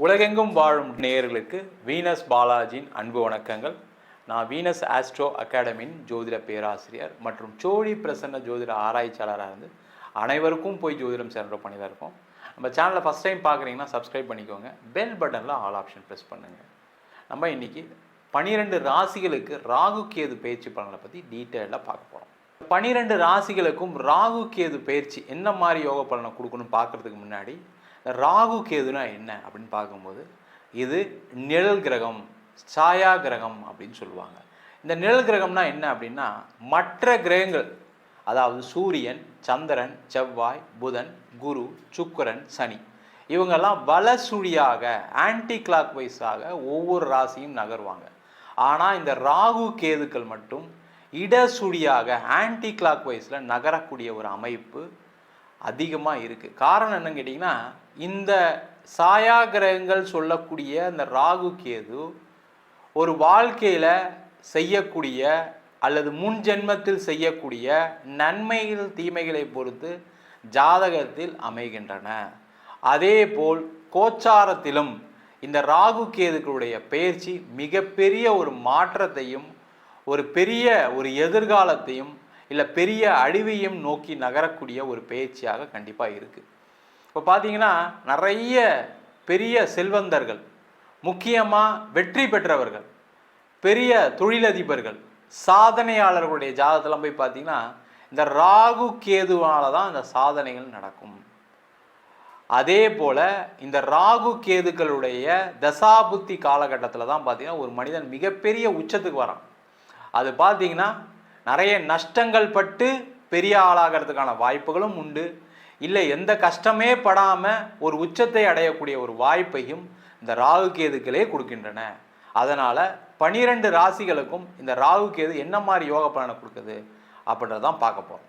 உலகெங்கும் வாழும் நேயர்களுக்கு வீனஸ் பாலாஜியின் அன்பு வணக்கங்கள். நான் வீனஸ் ஆஸ்ட்ரோ அகாடமியின் ஜோதிட பேராசிரியர் மற்றும் சோழி பிரசன்ன ஜோதிட ஆராய்ச்சியாளராக இருந்து அனைவருக்கும் போய் ஜோதிடம் சென்ற பண்ணி தான் இருக்கோம். நம்ம சேனலை ஃபஸ்ட் டைம் பார்க்குறீங்கன்னா சப்ஸ்கிரைப் பண்ணிக்கோங்க. பெல் பட்டனில் ஆல் ஆப்ஷன் ப்ரெஸ் பண்ணுங்கள். நம்ம இன்றைக்கி 12 ராசிகளுக்கு ராகு கேது பயிற்சி பலனை பற்றி டீட்டெயிலாக பார்க்க போகிறோம். 12 ராசிகளுக்கும் ராகு கேது பயிற்சி என்ன மாதிரி யோக பலனை கொடுக்கணும்னு பார்க்குறதுக்கு முன்னாடி ராகு கேதுனா என்ன அப்படின்னு பார்க்கும்போது இது நிழல் கிரகம், சாயா கிரகம் அப்படின்னு சொல்லுவாங்க. இந்த நிழல் கிரகம்னா என்ன அப்படின்னா மற்ற கிரகங்கள், அதாவது சூரியன், சந்திரன், செவ்வாய், புதன், குரு, சுக்கிரன், சனி, இவங்கெல்லாம் வலசுழியாக ஆன்டி கிளாக் வைஸாக ஒவ்வொரு ராசியும் நகர்வாங்க. ஆனால் இந்த ராகு கேதுக்கள் மட்டும் இடசுழியாக ஆன்டி கிளாக் வைஸில் நகரக்கூடிய ஒரு அமைப்பு அதிகமாக இருக்குது. காரணம் என்னன்னு கேட்டிங்கன்னா, இந்த சாயா கிரகங்கள் சொல்லக்கூடிய இந்த ராகு கேது ஒரு வாழ்க்கையில் செய்யக்கூடிய அல்லது முன் ஜென்மத்தில் செய்யக்கூடிய நன்மைகள் தீமைகளை பொறுத்து ஜாதகத்தில் அமைகின்றன. அதே போல் கோச்சாரத்திலும் இந்த ராகு கேதுக்களுடைய பெயர்ச்சி மிகப்பெரிய ஒரு மாற்றத்தையும் ஒரு பெரிய ஒரு எதிர்காலத்தையும் இல்லை பெரிய அழிவையும் நோக்கி நகரக்கூடிய ஒரு பயிற்சியாக கண்டிப்பாக இருக்குது. இப்போ பார்த்தீங்கன்னா நிறைய பெரிய செல்வந்தர்கள், முக்கியமாக வெற்றி பெற்றவர்கள், பெரிய தொழிலதிபர்கள், சாதனையாளர்களுடைய ஜாதகத்தெல்லாம் போய் பார்த்தீங்கன்னா இந்த ராகு கேதுவால தான் இந்த சாதனைகள் நடக்கும். அதே போல் இந்த ராகு கேதுக்களுடைய தசாபுத்தி காலகட்டத்தில் தான் பார்த்தீங்கன்னா ஒரு மனிதன் மிகப்பெரிய உச்சத்துக்கு வரான். அது பார்த்தீங்கன்னா நிறைய நஷ்டங்கள் பட்டு பெரிய ஆளாகிறதுக்கான வாய்ப்புகளும் உண்டு. இல்லை எந்த கஷ்டமே படாமல் ஒரு உச்சத்தை அடையக்கூடிய ஒரு வாய்ப்பையும் இந்த ராகு கேதுக்களே கொடுக்கின்றன. அதனால் 12 ராசிகளுக்கும் இந்த ராகு கேது என்ன மாதிரி யோக பலனை கொடுக்குது அப்படின்றதான் பார்க்க போகிறோம்.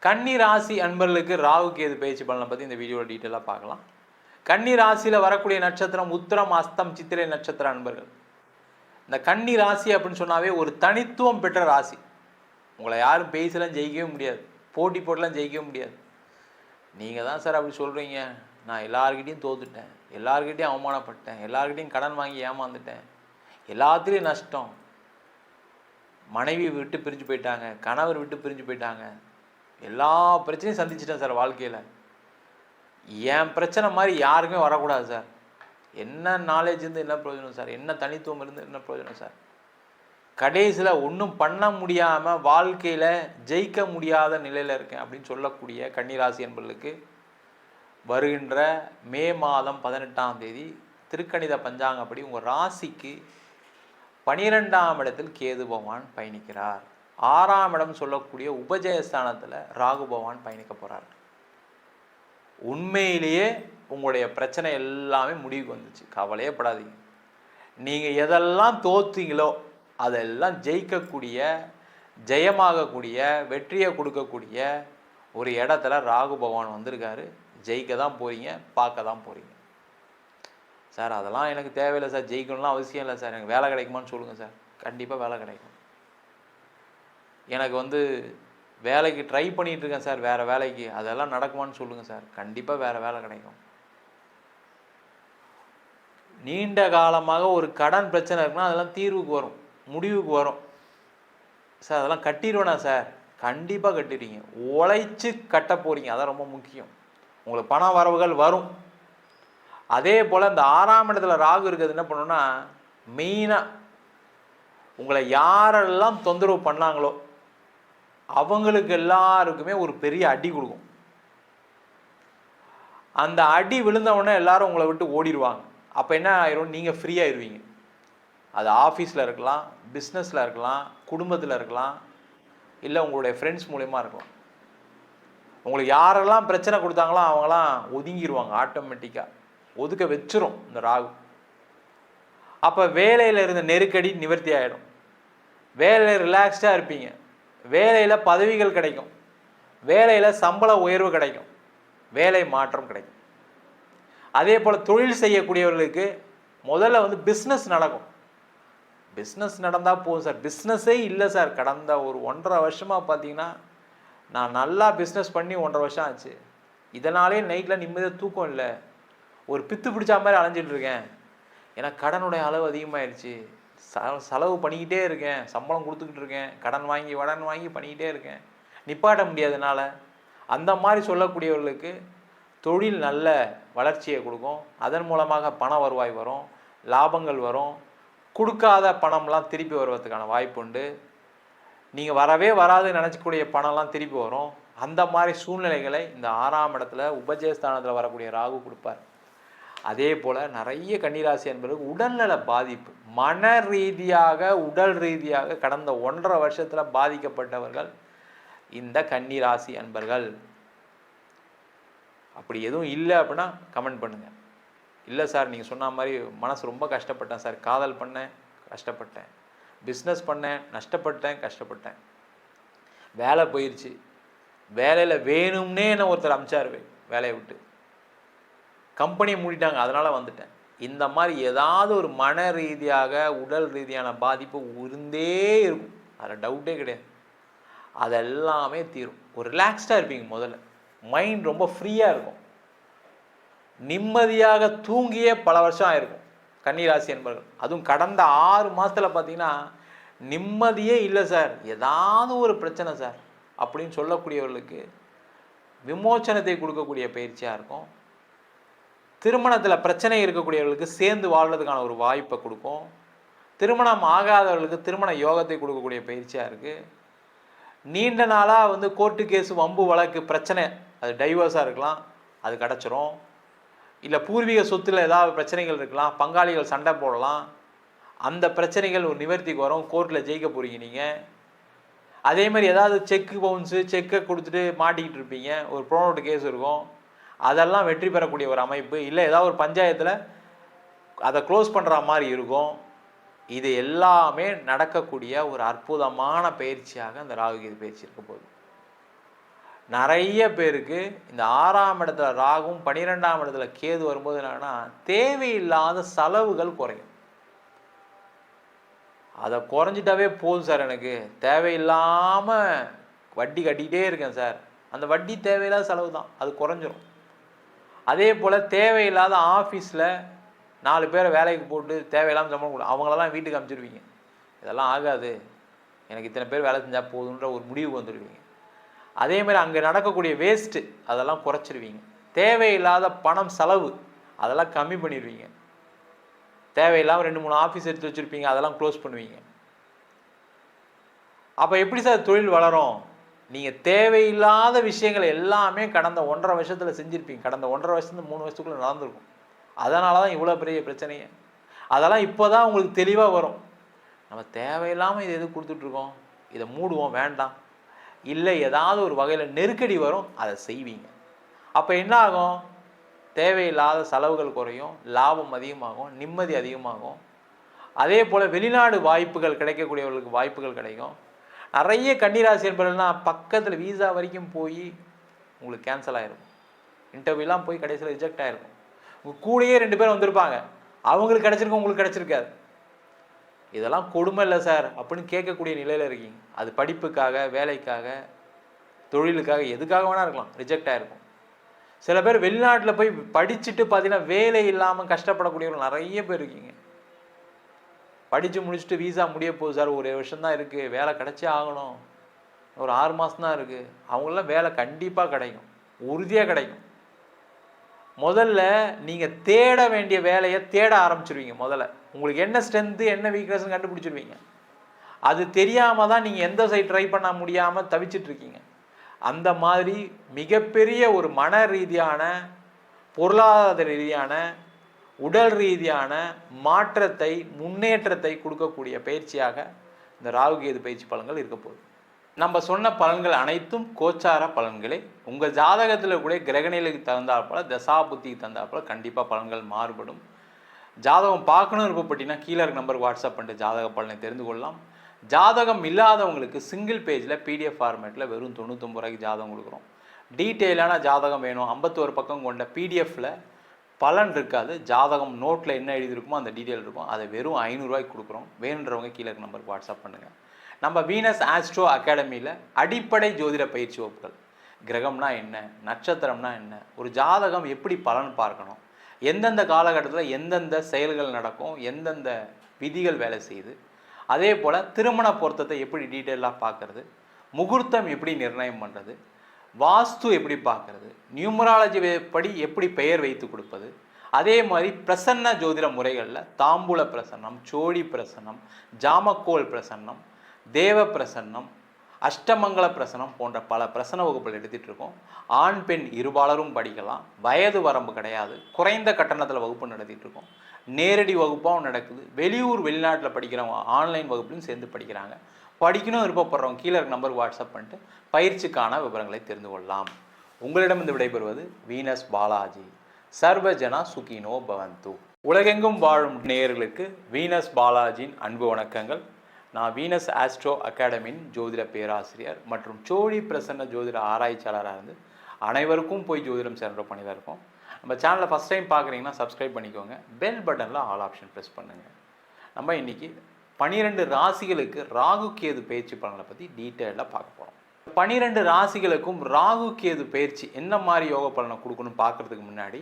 கன்னி ராசி அன்பர்களுக்கு ராகு கேது பயிற்சி பலனை பற்றி இந்த வீடியோவில் டீட்டெயிலாக பார்க்கலாம். கன்னி ராசியில் வரக்கூடிய நட்சத்திரம் உத்திரம், அஸ்தம், சித்திரை நட்சத்திர அன்பர்கள். இந்த கன்னி ராசி அப்படின்னு சொன்னாவே ஒரு தனித்துவம் பெற்ற ராசி. உங்களை யாரும் பேசலாம் ஜெயிக்கவே முடியாது, போட்டி போட்டெலாம் ஜெயிக்கவே முடியாது. நீங்கள் தான் சார் அப்படி சொல்கிறீங்க, நான் எல்லாருக்கிட்டையும் தோத்துட்டேன், எல்லாருக்கிட்டையும் அவமானப்பட்டேன், எல்லாருக்கிட்டையும் கடன் வாங்கி ஏமாந்துட்டேன், எல்லாத்துலேயும் நஷ்டம், மனைவி விட்டு பிரிஞ்சு போயிட்டாங்க, கணவர் விட்டு பிரிஞ்சு போயிட்டாங்க, எல்லா பிரச்சனையும் சந்திச்சிட்டேன் சார் வாழ்க்கையில், என் பிரச்சனை மாதிரி யாருக்குமே வரக்கூடாது சார், என்ன நாலேஜ் இருந்து என்ன பிரயோஜனம் சார், என்ன தனித்துவம் இருந்து என்ன பிரயோஜனம் சார், கடைசியில் ஒன்றும் பண்ண முடியாமல் வாழ்க்கையில் ஜெயிக்க முடியாத நிலையில் இருக்கேன் அப்படின்னு சொல்லக்கூடிய கன்னிராசி என்பர்களுக்கு வருகின்ற மே மாதம் 18ஆம் தேதி திருக்கணித பஞ்சாங்கப்படி உங்கள் ராசிக்கு 12ஆம் இடத்தில் கேது பகவான் பயணிக்கிறார். 6ஆம் இடம் சொல்லக்கூடிய உபஜயஸ்தானத்தில் ராகு பகவான் பயணிக்க போகிறார். உண்மையிலேயே உங்களுடைய பிரச்சனை எல்லாமே முடிவுக்கு வந்துச்சு, கவலையே படாதீங்க. நீங்கள் எதெல்லாம் தோத்தீங்களோ அதெல்லாம் ஜெயிக்கக்கூடிய, ஜெயமாகக்கூடிய, வெற்றியை கொடுக்கக்கூடிய ஒரு இடத்துல ராகு பகவான் வந்திருக்காரு. ஜெயிக்க தான் போகிறீங்க, பார்க்க தான் போகிறீங்க. சார் அதெல்லாம் எனக்கு தேவையில்லை சார், ஜெயிக்கணும்லாம் அவசியம் இல்லை சார், எனக்கு வேலை கிடைக்குமான்னு சொல்லுங்கள் சார். கண்டிப்பாக வேலை கிடைக்கும். எனக்கு வேலைக்கு ட்ரை பண்ணிகிட்ருக்கேன் சார், வேறு வேலைக்கு, அதெல்லாம் நடக்குமான்னு சொல்லுங்கள் சார். கண்டிப்பாக வேறு வேலை கிடைக்கும். நீண்ட காலமாக ஒரு கடன் பிரச்சனை இருக்குன்னா அதெல்லாம் தீர்வுக்கு வரும், முடிவுக்கு வரும். சார் அதெல்லாம் கட்டிடுவேனா சார்? கண்டிப்பாக கட்டிடுவீங்க. உழைச்சி கட்ட போகிறீங்க, அதான் ரொம்ப முக்கியம். உங்களுக்கு பண வரவுகள் வரும். அதே போல் இந்த 6ஆம் இடத்துல ராகு இருக்கிறது என்ன பண்ணுன்னா, மெயினாக உங்களை யாரெல்லாம் தொந்தரவு பண்ணாங்களோ அவங்களுக்கு எல்லாருக்குமே ஒரு பெரிய அடி கொடுக்கும். அந்த அடி விழுந்தவுடனே எல்லாரும் உங்களை விட்டு ஓடிடுவாங்க. அப்போ என்ன ஆயிரும், நீங்கள் ஃப்ரீ ஆயிடுவீங்க. அது ஆஃபீஸில் இருக்கலாம், பிஸ்னஸில் இருக்கலாம், குடும்பத்தில் இருக்கலாம், இல்லை உங்களுடைய ஃப்ரெண்ட்ஸ் மூலயமா இருக்கலாம். உங்களுக்கு யாரெல்லாம் பிரச்சனை கொடுத்தாங்களோ அவங்களாம் ஒதுங்கிடுவாங்க, ஆட்டோமேட்டிக்காக ஒதுக்க வச்சிரும் இந்த ராகு. அப்போ வேலையில் இருந்த நெருக்கடி நிவர்த்தி ஆகிடும். வேலையில் ரிலாக்ஸ்டாக இருப்பீங்க, வேலையில் பதவிகள் கிடைக்கும், வேலையில் சம்பள உயர்வு கிடைக்கும், வேலை மாற்றம் கிடைக்கும். அதே போல் தொழில் செய்யக்கூடியவர்களுக்கு முதல்ல பிஸ்னஸ் நடக்கும். பிஸ்னஸ் நடந்தால் போதும் சார், பிஸ்னஸே இல்லை சார், கடந்த ஒரு 1.5 வருஷமாக பார்த்தீங்கன்னா நான் நல்லா பிஸ்னஸ் பண்ணி 1.5 வருஷம் ஆச்சு, இதனாலே நைட்டில் நிம்மதியாக தூக்கம் இல்லை, ஒரு பித்து பிடிச்ச மாதிரி அலைஞ்சிட்டு இருக்கேன். ஏன்னா கடனுடைய அளவு அதிகமாகிடுச்சு. செலவு பண்ணிக்கிட்டே இருக்கேன், சம்பளம் கொடுத்துக்கிட்டு இருக்கேன், கடன் வாங்கி பண்ணிக்கிட்டே இருக்கேன், நிப்பாட்ட முடியாதனால. அந்த மாதிரி சொல்லக்கூடியவர்களுக்கு தொழில் நல்ல வளர்ச்சியை கொடுக்கும். அதன் மூலமாக பண வருவாய் வரும், லாபங்கள் வரும். கொடுக்காத பணம்லாம் திருப்பி வருவதற்கான வாய்ப்பு உண்டு. நீங்கள் வரவே வராதுன்னு நினச்சக்கூடிய பணம்லாம் திருப்பி வரும். அந்த மாதிரி சூழ்நிலைகளை இந்த 6ஆம் இடத்துல உபஜயஸ்தானத்தில் வரக்கூடிய ராகு கொடுப்பார். அதே போல் நிறைய கன்னிராசி என்பவர்களுக்கு உடல்நல பாதிப்பு, மன ரீதியாக உடல் ரீதியாக கடந்த 1.5 வருஷத்தில் பாதிக்கப்பட்டவர்கள் இந்த கன்னிராசி அன்பர்கள். அப்படி எதுவும் இல்லை அப்படின்னா கமெண்ட் பண்ணுங்கள். இல்லை சார் நீங்கள் சொன்ன மாதிரி மனசு ரொம்ப கஷ்டப்பட்டேன் சார், காதல் பண்ணேன் கஷ்டப்பட்டேன், பிஸ்னஸ் பண்ணேன் நஷ்டப்பட்டேன் கஷ்டப்பட்டேன், வேலை போயிடுச்சு, வேலையில் வேணும்னே என்ன ஒருத்தர் அமிச்சார் வேலையை விட்டு, கம்பெனியை மூடிட்டாங்க அதனால் வந்துட்டேன். இந்த மாதிரி ஏதாவது ஒரு மன ரீதியாக உடல் ரீதியான பாதிப்பு இருந்தே இருக்கும், அதில் டவுட்டே கிடையாது. அதெல்லாமே தீரும். ஒரு ரிலாக்ஸ்டாக இருப்பீங்க. முதல்ல மைண்ட் ரொம்ப ஃப்ரீயாக இருக்கும். நிம்மதியாக தூங்கியே பல வருஷம் ஆயிருக்கும் கன்னிராசி என்பவர்கள். அதுவும் கடந்த 6 மாதத்தில் பார்த்தீங்கன்னா நிம்மதியே இல்லை சார், ஏதாவது ஒரு பிரச்சனை சார் அப்படின்னு சொல்லக்கூடியவர்களுக்கு விமோச்சனத்தை கொடுக்கக்கூடிய பயிற்சியாக இருக்கும். திருமணத்தில் பிரச்சனை இருக்கக்கூடியவர்களுக்கு சேர்ந்து வாழ்றதுக்கான ஒரு வாய்ப்பை கொடுக்கும். திருமணம் ஆகாதவர்களுக்கு திருமண யோகத்தை கொடுக்கக்கூடிய பயிற்சியாக இருக்குது. நீண்ட நாளாக கோர்ட்டு கேஸு வம்பு வழக்கு பிரச்சனை, அது டைவர்ஸாக இருக்கலாம், அது கிடச்சிரும். இல்லை பூர்வீக சொத்தில் ஏதாவது பிரச்சனைகள் இருக்கலாம், பங்காளிகள் சண்டை போடலாம், அந்த பிரச்சனைகள் ஒரு நிவர்த்திக்கு வரும், கோர்ட்டில் ஜெயிக்க போகிறீங்க நீங்கள். அதே மாதிரி ஏதாவது செக்கு பவுன்ஸு செக்கை கொடுத்துட்டு மாட்டிக்கிட்டு இருப்பீங்க, ஒரு ப்ரோனோட் கேஸ் இருக்கும், அதெல்லாம் வெற்றி பெறக்கூடிய ஒரு அமைப்பு. இல்லை ஏதாவது ஒரு பஞ்சாயத்தில் அதை க்ளோஸ் பண்ணுற மாதிரி இருக்கும். இது எல்லாமே நடக்கக்கூடிய ஒரு அற்புதமான பயிற்சியாக இந்த ராகுகேது பயிற்சி இருக்க போகுது. நிறைய பேருக்கு இந்த 6ஆம் இடத்துல ராகும் 12ஆம் இடத்துல கேது வரும்போது என்னன்னா தேவையில்லாத செலவுகள் குறையும். அதை குறைஞ்சிட்டாவே போதும் சார், எனக்கு தேவையில்லாமல் வட்டி கட்டிக்கிட்டே இருக்கேன் சார், அந்த வட்டி தேவையில்லாத செலவு தான், அது குறைஞ்சிரும். அதே போல் தேவையில்லாத ஆஃபீஸில் 4 பேரை வேலைக்கு போட்டு தேவையில்லாமல் சம்பளம் கொடுக்கும், அவங்களெல்லாம் வீட்டுக்கு அனுப்பிச்சிடுவீங்க. இதெல்லாம் ஆகாது, எனக்கு இத்தனை பேர் வேலை செஞ்சால் போதுன்ற ஒரு முடிவுக்கு வந்துடுவீங்க. அதே மாதிரி அங்கே நடக்கக்கூடிய வேஸ்ட்டு அதெல்லாம் குறைச்சிடுவீங்க. தேவையில்லாத பணம் செலவு அதெல்லாம் கம்மி பண்ணிடுவீங்க. தேவையில்லாமல் 2-3 ஆஃபீஸ் எடுத்து வச்சுருப்பீங்க, அதெல்லாம் க்ளோஸ் பண்ணுவீங்க. அப்போ எப்படி சார் தொழில் வளரும்? நீங்கள் தேவையில்லாத விஷயங்கள் எல்லாமே கடந்த 1.5 வருஷத்தில் செஞ்சுருப்பீங்க. கடந்த 1.5 வருஷத்துலேருந்து 3 வருஷத்துக்குள்ளே நடந்திருக்கும். அதனால தான் இவ்வளோ பெரிய பிரச்சனையே. அதெல்லாம் இப்போ தான் உங்களுக்கு தெளிவாக வரும். நம்ம தேவையில்லாமல் இதை எது கொடுத்துட்ருக்கோம், இதை மூடுவோம், வேண்டாம். இல்லை ஏதாவது ஒரு வகையில் நெருக்கடி வரும், அதை செய்வீங்க. அப்போ என்ன ஆகும்? தேவையில்லாத செலவுகள் குறையும், லாபம் அதிகமாகும், நிம்மதி அதிகமாகும். அதே போல் வெளிநாடு வாய்ப்புகள் கிடைக்கக்கூடியவர்களுக்கு வாய்ப்புகள் கிடைக்கும். நிறைய கன்னிராசி என்பவர்கள்லாம் பக்கத்தில் வீசா வரைக்கும் போய் உங்களுக்கு கேன்சல் ஆகிருக்கும். இன்டர்வியூலாம் போய் கடைசியில் ரிஜெக்ட் ஆகிருக்கும். உங்கள் கூடயே 2 பேர் வந்திருப்பாங்க, அவங்களுக்கு கிடச்சிருக்கும், உங்களுக்கு கிடச்சிருக்காது. இதெல்லாம் கொடுமை இல்லை சார் அப்படின்னு கேட்கக்கூடிய நிலையில் இருக்கீங்க. அது படிப்புக்காக, வேலைக்காக, தொழிலுக்காக, எதுக்காக வேணா இருக்கலாம், ரிஜெக்ட் ஆகிருக்கும். சில பேர் வெளிநாட்டில் போய் படிச்சுட்டு பார்த்தீங்கன்னா வேலை இல்லாமல் கஷ்டப்படக்கூடியவர்கள் நிறைய பேர் இருக்கீங்க. படித்து முடிச்சுட்டு வீசா முடிய போகுது சார், 1 வருஷம் தான் இருக்குது, வேலை கிடச்சே ஆகணும், ஒரு 6 மாதம் தான் இருக்குது. அவங்களாம் வேலை கண்டிப்பாக கிடைக்கும், உறுதியாக கிடைக்கும். முதல்ல நீங்கள் தேட வேண்டிய வேலையை தேட ஆரம்பிச்சிருவீங்க. முதல்ல உங்களுக்கு என்ன ஸ்ட்ரென்த்து என்ன வீக்னஸ்ன்னு கண்டுபிடிச்சிருவீங்க. அது தெரியாமல் தான் நீங்கள் எந்த சைட் ட்ரை பண்ண முடியாமல் தவிச்சிட்ருக்கீங்க. அந்த மாதிரி மிகப்பெரிய ஒரு மன ரீதியான, பொருளாதார ரீதியான, உடல் ரீதியான மாற்றத்தை, முன்னேற்றத்தை கொடுக்கக்கூடிய பயிற்சியாக இந்த ராகுகேது பயிற்சி பலன்கள் இருக்க போகுது. நம்ம சொன்ன பலன்கள் அனைத்தும் கோச்சார பலன்களே. உங்கள் ஜாதகத்தில் கூட கிரகநிலைக்கு தகுந்தாற்போல், தசா புத்திக்கு தகுந்தாற்போல் கண்டிப்பாக பலன்கள் மாறுபடும். ஜாதகம் பார்க்கணும்னு விருப்பப்பட்டீங்கன்னா கீழே இருக்க நம்பருக்கு வாட்ஸ்அப் பண்ணிட்டு ஜாதக பலனை தெரிந்து கொள்ளலாம். ஜாதகம் இல்லாதவங்களுக்கு சிங்கிள் பேஜில் பிடிஎஃப் ஃபார்மேட்டில் வெறும் 99 ரூபாய்க்கு ஜாதகம் கொடுக்குறோம். டீட்டெயிலான ஜாதகம் வேணும், 51 பக்கம் கொண்ட பிடிஎஃப்பில் பலன் இருக்காது, ஜாதகம் நோட்டில் என்ன எழுதியிருக்குமோ அந்த டீட்டெயில் இருக்கும், அதை வெறும் 500 ரூபாய்க்கு கொடுக்குறோம். வேணுன்றவங்க கீழே இருக்க நம்பருக்கு வாட்ஸ்அப் பண்ணுங்கள். நம்ம வீனஸ் ஆஸ்ட்ரோ அகாடமியில் அடிப்படை ஜோதிட பயிற்சி வகுப்புகள், கிரகம்னா என்ன, நட்சத்திரம்னா என்ன, ஒரு ஜாதகம் எப்படி பலன் பார்க்கணும், எந்தெந்த காலகட்டத்தில் எந்தெந்த செயல்கள் நடக்கும், எந்தெந்த விதிகள் வேலை செய்யுது, அதே போல் திருமண பொருத்தத்தை எப்படி டீட்டெயிலாக பார்க்குறது, முகூர்த்தம் எப்படி நிர்ணயம் பண்ணுறது, வாஸ்து எப்படி பார்க்குறது, நியூமராலஜி படி எப்படி பெயர் வைத்து கொடுப்பது, அதே மாதிரி பிரசன்ன ஜோதிட முறைகளில் தாம்பூல பிரசன்னம், சோழி பிரசன்னம், ஜாமக்கோல் பிரசன்னம், தேவ பிரசன்னம், அஷ்டமங்கல பிரசனம் போன்ற பல பிரசன வகுப்புகள் எடுத்துகிட்டு இருக்கோம். ஆண் பெண் இருபாலரும் படிக்கலாம், வயது வரம்பு கிடையாது, குறைந்த கட்டணத்தில் வகுப்பு நடத்திட்டு இருக்கோம். நேரடி வகுப்பாகவும் நடக்குது. வெளியூர் வெளிநாட்டில் படிக்கிறவங்க ஆன்லைன் வகுப்புலையும் சேர்ந்து படிக்கிறாங்க. படிக்கணும் விருப்பப்படுறவங்க கீழே இருக்க நம்பருக்கு வாட்ஸ்அப் பண்ணிட்டு பயிற்சிக்கான விவரங்களை தெரிந்து கொள்ளலாம். உங்களிடமிருந்து விடைபெறுவது வீனஸ் பாலாஜி. சர்வஜனா சுகினோ பவந்து. உலகெங்கும் வாழும் நேயர்களுக்கு வீனஸ் பாலாஜியின் அன்பு வணக்கங்கள். நான் வீனஸ் ஆஸ்ட்ரோ அகாடமியின் ஜோதிட பேராசிரியர் மற்றும் சோழி பிரசன்ன ஜோதிட ஆராய்ச்சியாளராக இருந்து அனைவருக்கும் போய் ஜோதிடம் சேர்ந்த பண்ணி தான் இருக்கோம். நம்ம சேனலை ஃபஸ்ட் டைம் பார்க்குறீங்கன்னா சப்ஸ்கிரைப் பண்ணிக்கோங்க. பெல் பட்டனில் ஆல் ஆப்ஷன் ப்ரெஸ் பண்ணுங்கள். நம்ம இன்றைக்கி 12 ராசிகளுக்கு ராகு கேது பயிற்சி பலனை பற்றி டீட்டெயிலாக பார்க்க போகிறோம். 12 ராசிகளுக்கும் ராகு கேது பயிற்சி என்ன மாதிரி யோக பலனை கொடுக்கணும்னு பார்க்குறதுக்கு முன்னாடி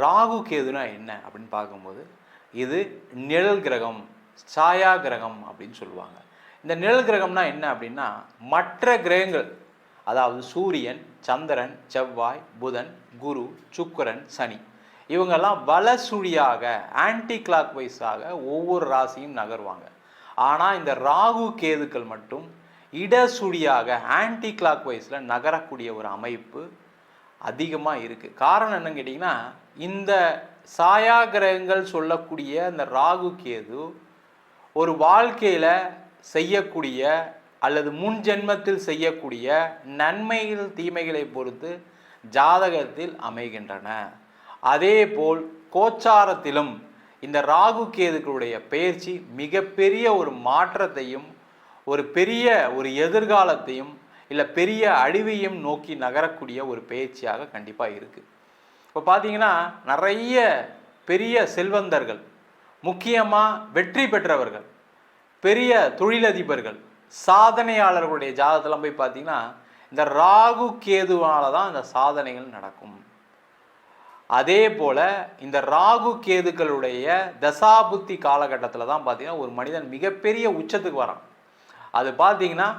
ராகு கேதுனா என்ன அப்படின்னு பார்க்கும்போது இது நிழல் கிரகம், சாயா கிரகம் அப்படின்னு சொல்லுவாங்க. இந்த நிழல் கிரகம்னா என்ன அப்படின்னா மற்ற கிரகங்கள், அதாவது சூரியன், சந்திரன், செவ்வாய், புதன், குரு, சுக்கிரன், சனி, இவங்கெல்லாம் வலசுழியாக ஆன்டி கிளாக் வைஸாக ஒவ்வொரு ராசியும் நகர்வாங்க. ஆனால் இந்த ராகு கேதுக்கள் மட்டும் இடசுழியாக ஆன்டி கிளாக் வைஸில் நகரக்கூடிய ஒரு அமைப்பு அதிகமாக இருக்குது. காரணம் என்னன்னு கேட்டிங்கன்னா, இந்த சாயா கிரகங்கள் சொல்லக்கூடிய இந்த ராகு கேது ஒரு வாழ்க்கையில் செய்யக்கூடிய அல்லது முன் ஜென்மத்தில் செய்யக்கூடிய நன்மைகள் தீமைகளை பொறுத்து ஜாதகத்தில் அமைகின்றன. அதேபோல் கோச்சாரத்திலும் இந்த ராகு கேதுக்களுடைய பெயர்ச்சி மிகப்பெரிய ஒரு மாற்றத்தையும் ஒரு எதிர்காலத்தையும் இல்லை பெரிய அழிவையும் நோக்கி நகரக்கூடிய ஒரு பெயர்ச்சியாக கண்டிப்பாக இருக்குது. இப்போ பார்த்தீங்கன்னா நிறைய பெரிய செல்வந்தர்கள், முக்கியமாக வெற்றி பெற்றவர்கள், பெரிய தொழிலதிபர்கள், சாதனையாளர்களுடைய ஜாதகத்தெல்லாம் போய் பார்த்தீங்கன்னா இந்த ராகு கேதுவால தான் இந்த சாதனைகள் நடக்கும். அதே போல் இந்த ராகு கேதுக்களுடைய தசாபுத்தி காலகட்டத்தில் தான் பார்த்தீங்கன்னா ஒரு மனிதன் மிகப்பெரிய உச்சத்துக்கு வரான். அது பார்த்தீங்கன்னா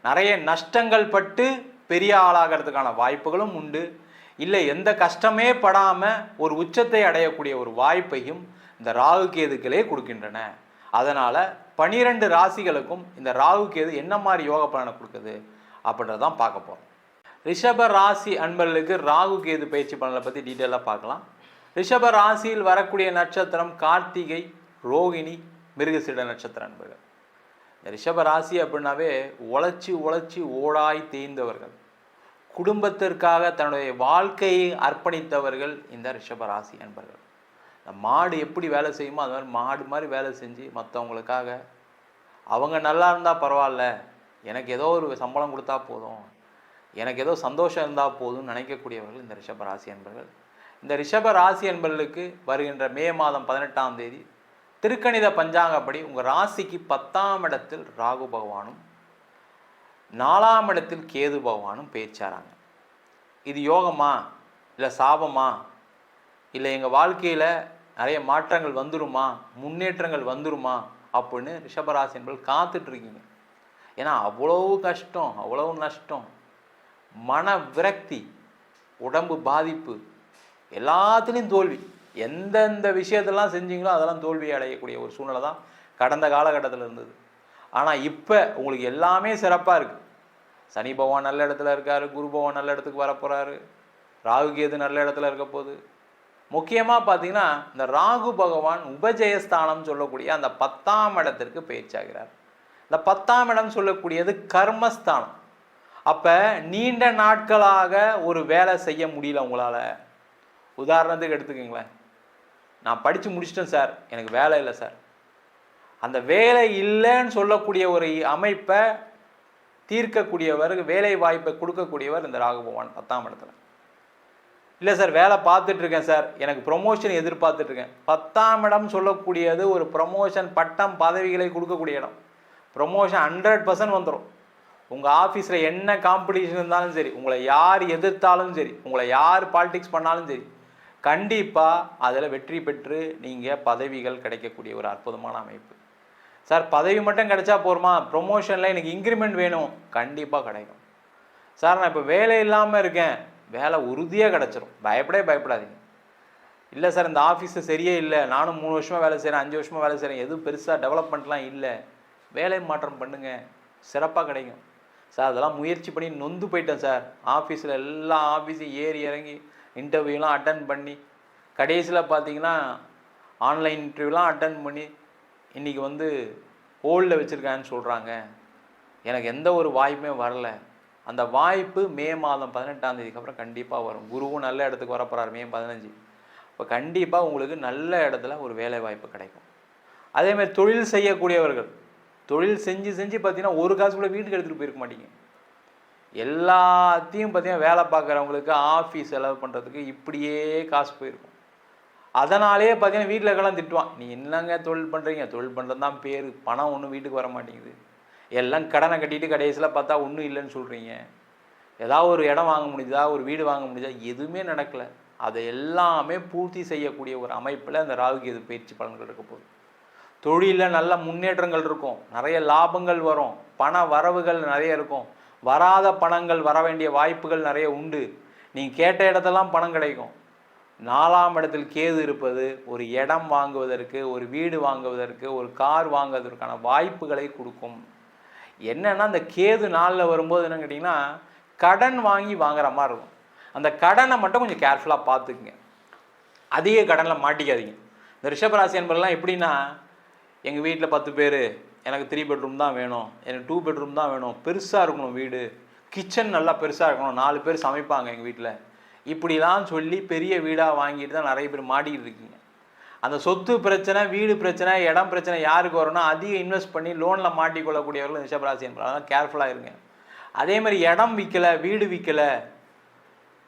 நிறைய நஷ்டங்கள் பட்டு பெரிய ஆளாகிறதுக்கான வாய்ப்புகளும் உண்டு. இல்லை எந்த கஷ்டமே படாமல் ஒரு உச்சத்தை அடையக்கூடிய ஒரு வாய்ப்பையும் இந்த ராகு கேதுக்களே கொடுக்கின்றன. அதனால் 12 ராசிகளுக்கும் இந்த ராகு கேது என்ன மாதிரி யோக பலனை கொடுக்குது அப்படின்றதான் பார்க்க போகிறோம். ரிஷப ராசி அன்பர்களுக்கு ராகு கேது பயிற்சி பலனை பற்றி டீட்டெயிலாக பார்க்கலாம். ரிஷப ராசியில் வரக்கூடிய நட்சத்திரம் கார்த்திகை, ரோகிணி, மிருகசீட நட்சத்திர அன்பர்கள். இந்த ரிஷப ராசி அப்படின்னாவே உழைச்சி ஓடாய் தேய்ந்தவர்கள், குடும்பத்திற்காக தன்னுடைய வாழ்க்கையை அர்ப்பணித்தவர்கள் இந்த ரிஷப ராசி அன்பர்கள். இந்த மாடு எப்படி வேலை செய்யுமோ அது மாதிரி மாடு மாதிரி வேலை செஞ்சு மற்றவங்களுக்காக அவங்க நல்லா இருந்தால் பரவாயில்ல, எனக்கு ஏதோ ஒரு சம்பளம் கொடுத்தா போதும், எனக்கு ஏதோ சந்தோஷம் இருந்தால் போதும்னு நினைக்கக்கூடியவர்கள் இந்த ரிஷப ராசி அன்பர்கள். இந்த ரிஷப ராசி அன்பர்களுக்கு வருகின்ற மே மாதம் 18ஆம் தேதி திருக்கணித பஞ்சாங்கப்படி உங்கள் ராசிக்கு 10ஆம் இடத்தில் ராகு பகவானும் 4ஆம் இடத்தில் கேது பகவானும் பேச்சாராங்க. இது யோகமா இல்லை சாபமா, இல்லை எங்கள் வாழ்க்கையில் நிறைய மாற்றங்கள் வந்துருமா, முன்னேற்றங்கள் வந்துருமா அப்படின்னு ரிஷபராசி என்பது காத்துட்ருக்கீங்க. ஏன்னா அவ்வளவு கஷ்டம், அவ்வளவு நஷ்டம், மன விரக்தி, உடம்பு பாதிப்பு, எல்லாத்துலேயும் தோல்வி. எந்தெந்த விஷயத்தெல்லாம் செஞ்சீங்களோ அதெல்லாம் தோல்வி அடையக்கூடிய ஒரு சூழ்நிலை தான் கடந்த காலகட்டத்தில் இருந்தது. ஆனால் இப்போ உங்களுக்கு எல்லாமே சிறப்பாக இருக்குது. சனி பகவான் நல்ல இடத்துல இருக்கார், குரு பகவான் நல்ல இடத்துக்கு வரப்போகிறாரு, ராகு கேது நல்ல இடத்துல இருக்க போகுது. முக்கியமாக பார்த்தீங்கன்னா இந்த ராகு பகவான் உபஜயஸ்தானம் சொல்லக்கூடிய அந்த 10ஆம் இடத்திற்கு பயிற்சியாகிறார். இந்த 10ஆம் இடம் சொல்லக்கூடியது கர்மஸ்தானம். அப்போ நீண்ட நாட்களாக ஒரு வேலை செய்ய முடியல உங்களால். உதாரணத்துக்கு எடுத்துக்கங்களேன், நான் படித்து முடிச்சிட்டேன் சார், எனக்கு வேலை இல்லை சார். அந்த வேலை இல்லைன்னு சொல்லக்கூடிய ஒரு அமைப்பை தீர்க்கக்கூடியவர், வேலை வாய்ப்பை கொடுக்கக்கூடியவர் இந்த ராகு பகவான் 10ஆம் இடத்துல. இல்லை சார் வேலை பார்த்துட்ருக்கேன் சார், எனக்கு ப்ரொமோஷன் எதிர்பார்த்துட்ருக்கேன். 10ஆம் இடம் சொல்லக்கூடியது ஒரு ப்ரொமோஷன், பட்டம், பதவிகளை கொடுக்கக்கூடிய இடம். ப்ரொமோஷன் 100% வந்துடும். உங்கள் ஆஃபீஸில் என்ன காம்படிஷன் இருந்தாலும் சரி, உங்களை யார் எதிர்த்தாலும் சரி, உங்களை யார் பாலிடிக்ஸ் பண்ணாலும் சரி, கண்டிப்பாக அதில் வெற்றி பெற்று நீங்கள் பதவிகள் கிடைக்கக்கூடிய ஒரு அற்புதமான அமைப்பு. சார் பதவி மட்டும் கிடைச்சா போருமா, ப்ரொமோஷனில் எனக்கு இன்க்ரிமெண்ட் வேணும், கண்டிப்பாக கிடைக்கும். சார் நான் இப்போ வேலை இல்லாமல் இருக்கேன், வேலை உறுதியாக கிடச்சிரும், பயப்படாதீங்க. இல்லை சார் இந்த ஆஃபீஸு சரியே இல்லை, நானும் 3 வருஷமாக வேலை செய்கிறேன், 5 வருஷமாக வேலை செய்கிறேன், எதுவும் பெருசாக டெவலப்மெண்ட்லாம் இல்லை, வேலை மாற்றம் பண்ணுங்கள், சிறப்பாக கிடைக்கும். சார் அதெல்லாம் முயற்சி பண்ணி நொந்து போயிட்டேன் சார், ஆஃபீஸில் எல்லா ஆஃபீஸையும் ஏறி இறங்கி இன்டர்வியூலாம் அட்டன் பண்ணி கடைசியில் பார்த்தீங்கன்னா ஆன்லைன் இன்டர்வியூலாம் அட்டன் பண்ணி இன்றைக்கி ஹோல்டில் வச்சுருக்கான்னு சொல்கிறாங்க, எனக்கு எந்த ஒரு வாய்ப்புமே வரல. அந்த வாய்ப்பு மே மாதம் 18ஆம் தேதிக்கு அப்புறம் கண்டிப்பாக வரும். குருவும் நல்ல இடத்துக்கு வரப்போகிறார் மே 15. இப்போ கண்டிப்பாக உங்களுக்கு நல்ல இடத்துல ஒரு வேலை வாய்ப்பு கிடைக்கும். அதேமாதிரி தொழில் செய்யக்கூடியவர்கள் தொழில் செஞ்சு பார்த்தீங்கன்னா ஒரு காசு கூட வீட்டுக்கு எடுத்துகிட்டு போயிருக்க மாட்டீங்க. எல்லாத்தையும் பார்த்தீங்கன்னா வேலை பார்க்குறவங்களுக்கு ஆஃபீஸ் செலவு பண்ணுறதுக்கு இப்படியே காசு போயிருக்கும். அதனாலே பார்த்தீங்கன்னா வீட்டில் இருக்கலாம் திட்டுவான், நீ என்னங்க தொழில் பண்ணுறீங்க, தொழில் பண்ணுறது தான் பேர், பணம் ஒன்றும் வீட்டுக்கு வர மாட்டேங்குது, எல்லாம் கடனை கட்டிட்டு கடைசியில் பார்த்தா ஒன்றும் இல்லைன்னு சொல்கிறீங்க, ஏதாவது ஒரு இடம் வாங்க முடியுதா, ஒரு வீடு வாங்க முடியுதா, எதுவுமே நடக்கலை. அதை எல்லாமே பூர்த்தி செய்யக்கூடிய ஒரு அமைப்பில் அந்த ராகு கேது பயிற்சி பலன்கள் இருக்க போகுது. தொழிலில் நல்ல முன்னேற்றங்கள் இருக்கும், நிறைய லாபங்கள் வரும், பண வரவுகள் நிறைய இருக்கும், வராத பணங்கள் வர வேண்டிய வாய்ப்புகள் நிறைய உண்டு, நீங்கள் கேட்ட இடத்தெல்லாம் பணம் கிடைக்கும். 4ஆம் இடத்தில் கேது இருப்பது ஒரு இடம் வாங்குவதற்கு, ஒரு வீடு வாங்குவதற்கு, ஒரு கார் வாங்குவதற்கான வாய்ப்புகளை கொடுக்கும். என்னென்னா அந்த கேது நாளில் வரும்போது என்னன்னு கேட்டிங்கன்னா கடன் வாங்கி வாங்குற மாதிரி இருக்கும். அந்த கடனை மட்டும் கொஞ்சம் கேர்ஃபுல்லாக பார்த்துக்குங்க, அதிக கடனில் மாட்டிக்காதீங்க. இந்த ரிஷபராசி என்பதெல்லாம் எப்படின்னா, எங்கள் வீட்டில் 10 பேர், எனக்கு 3 பெட்ரூம் தான் வேணும், எனக்கு 2 பெட்ரூம் தான் வேணும், பெருசாக இருக்கணும் வீடு, கிச்சன் நல்லா பெருசாக இருக்கணும், 4 பேர் சமைப்பாங்க எங்கள் வீட்டில், இப்படிலாம் சொல்லி பெரிய வீடாக வாங்கிட்டு தான் நிறைய பேர் மாட்டிக்கிட்டு இருக்கீங்க. அந்த சொத்து பிரச்சனை, வீடு பிரச்சனை, இடம் பிரச்சனை யாருக்கு வரும்னா அதிக இன்வெஸ்ட் பண்ணி லோனில் மாட்டிக்கொள்ளக்கூடியவர்கள் ரிஷபராசி என்பது. அதனால் கேர்ஃபுல்லாக இருங்க. அதே மாதிரி இடம் விற்கலை, வீடு விற்கலை,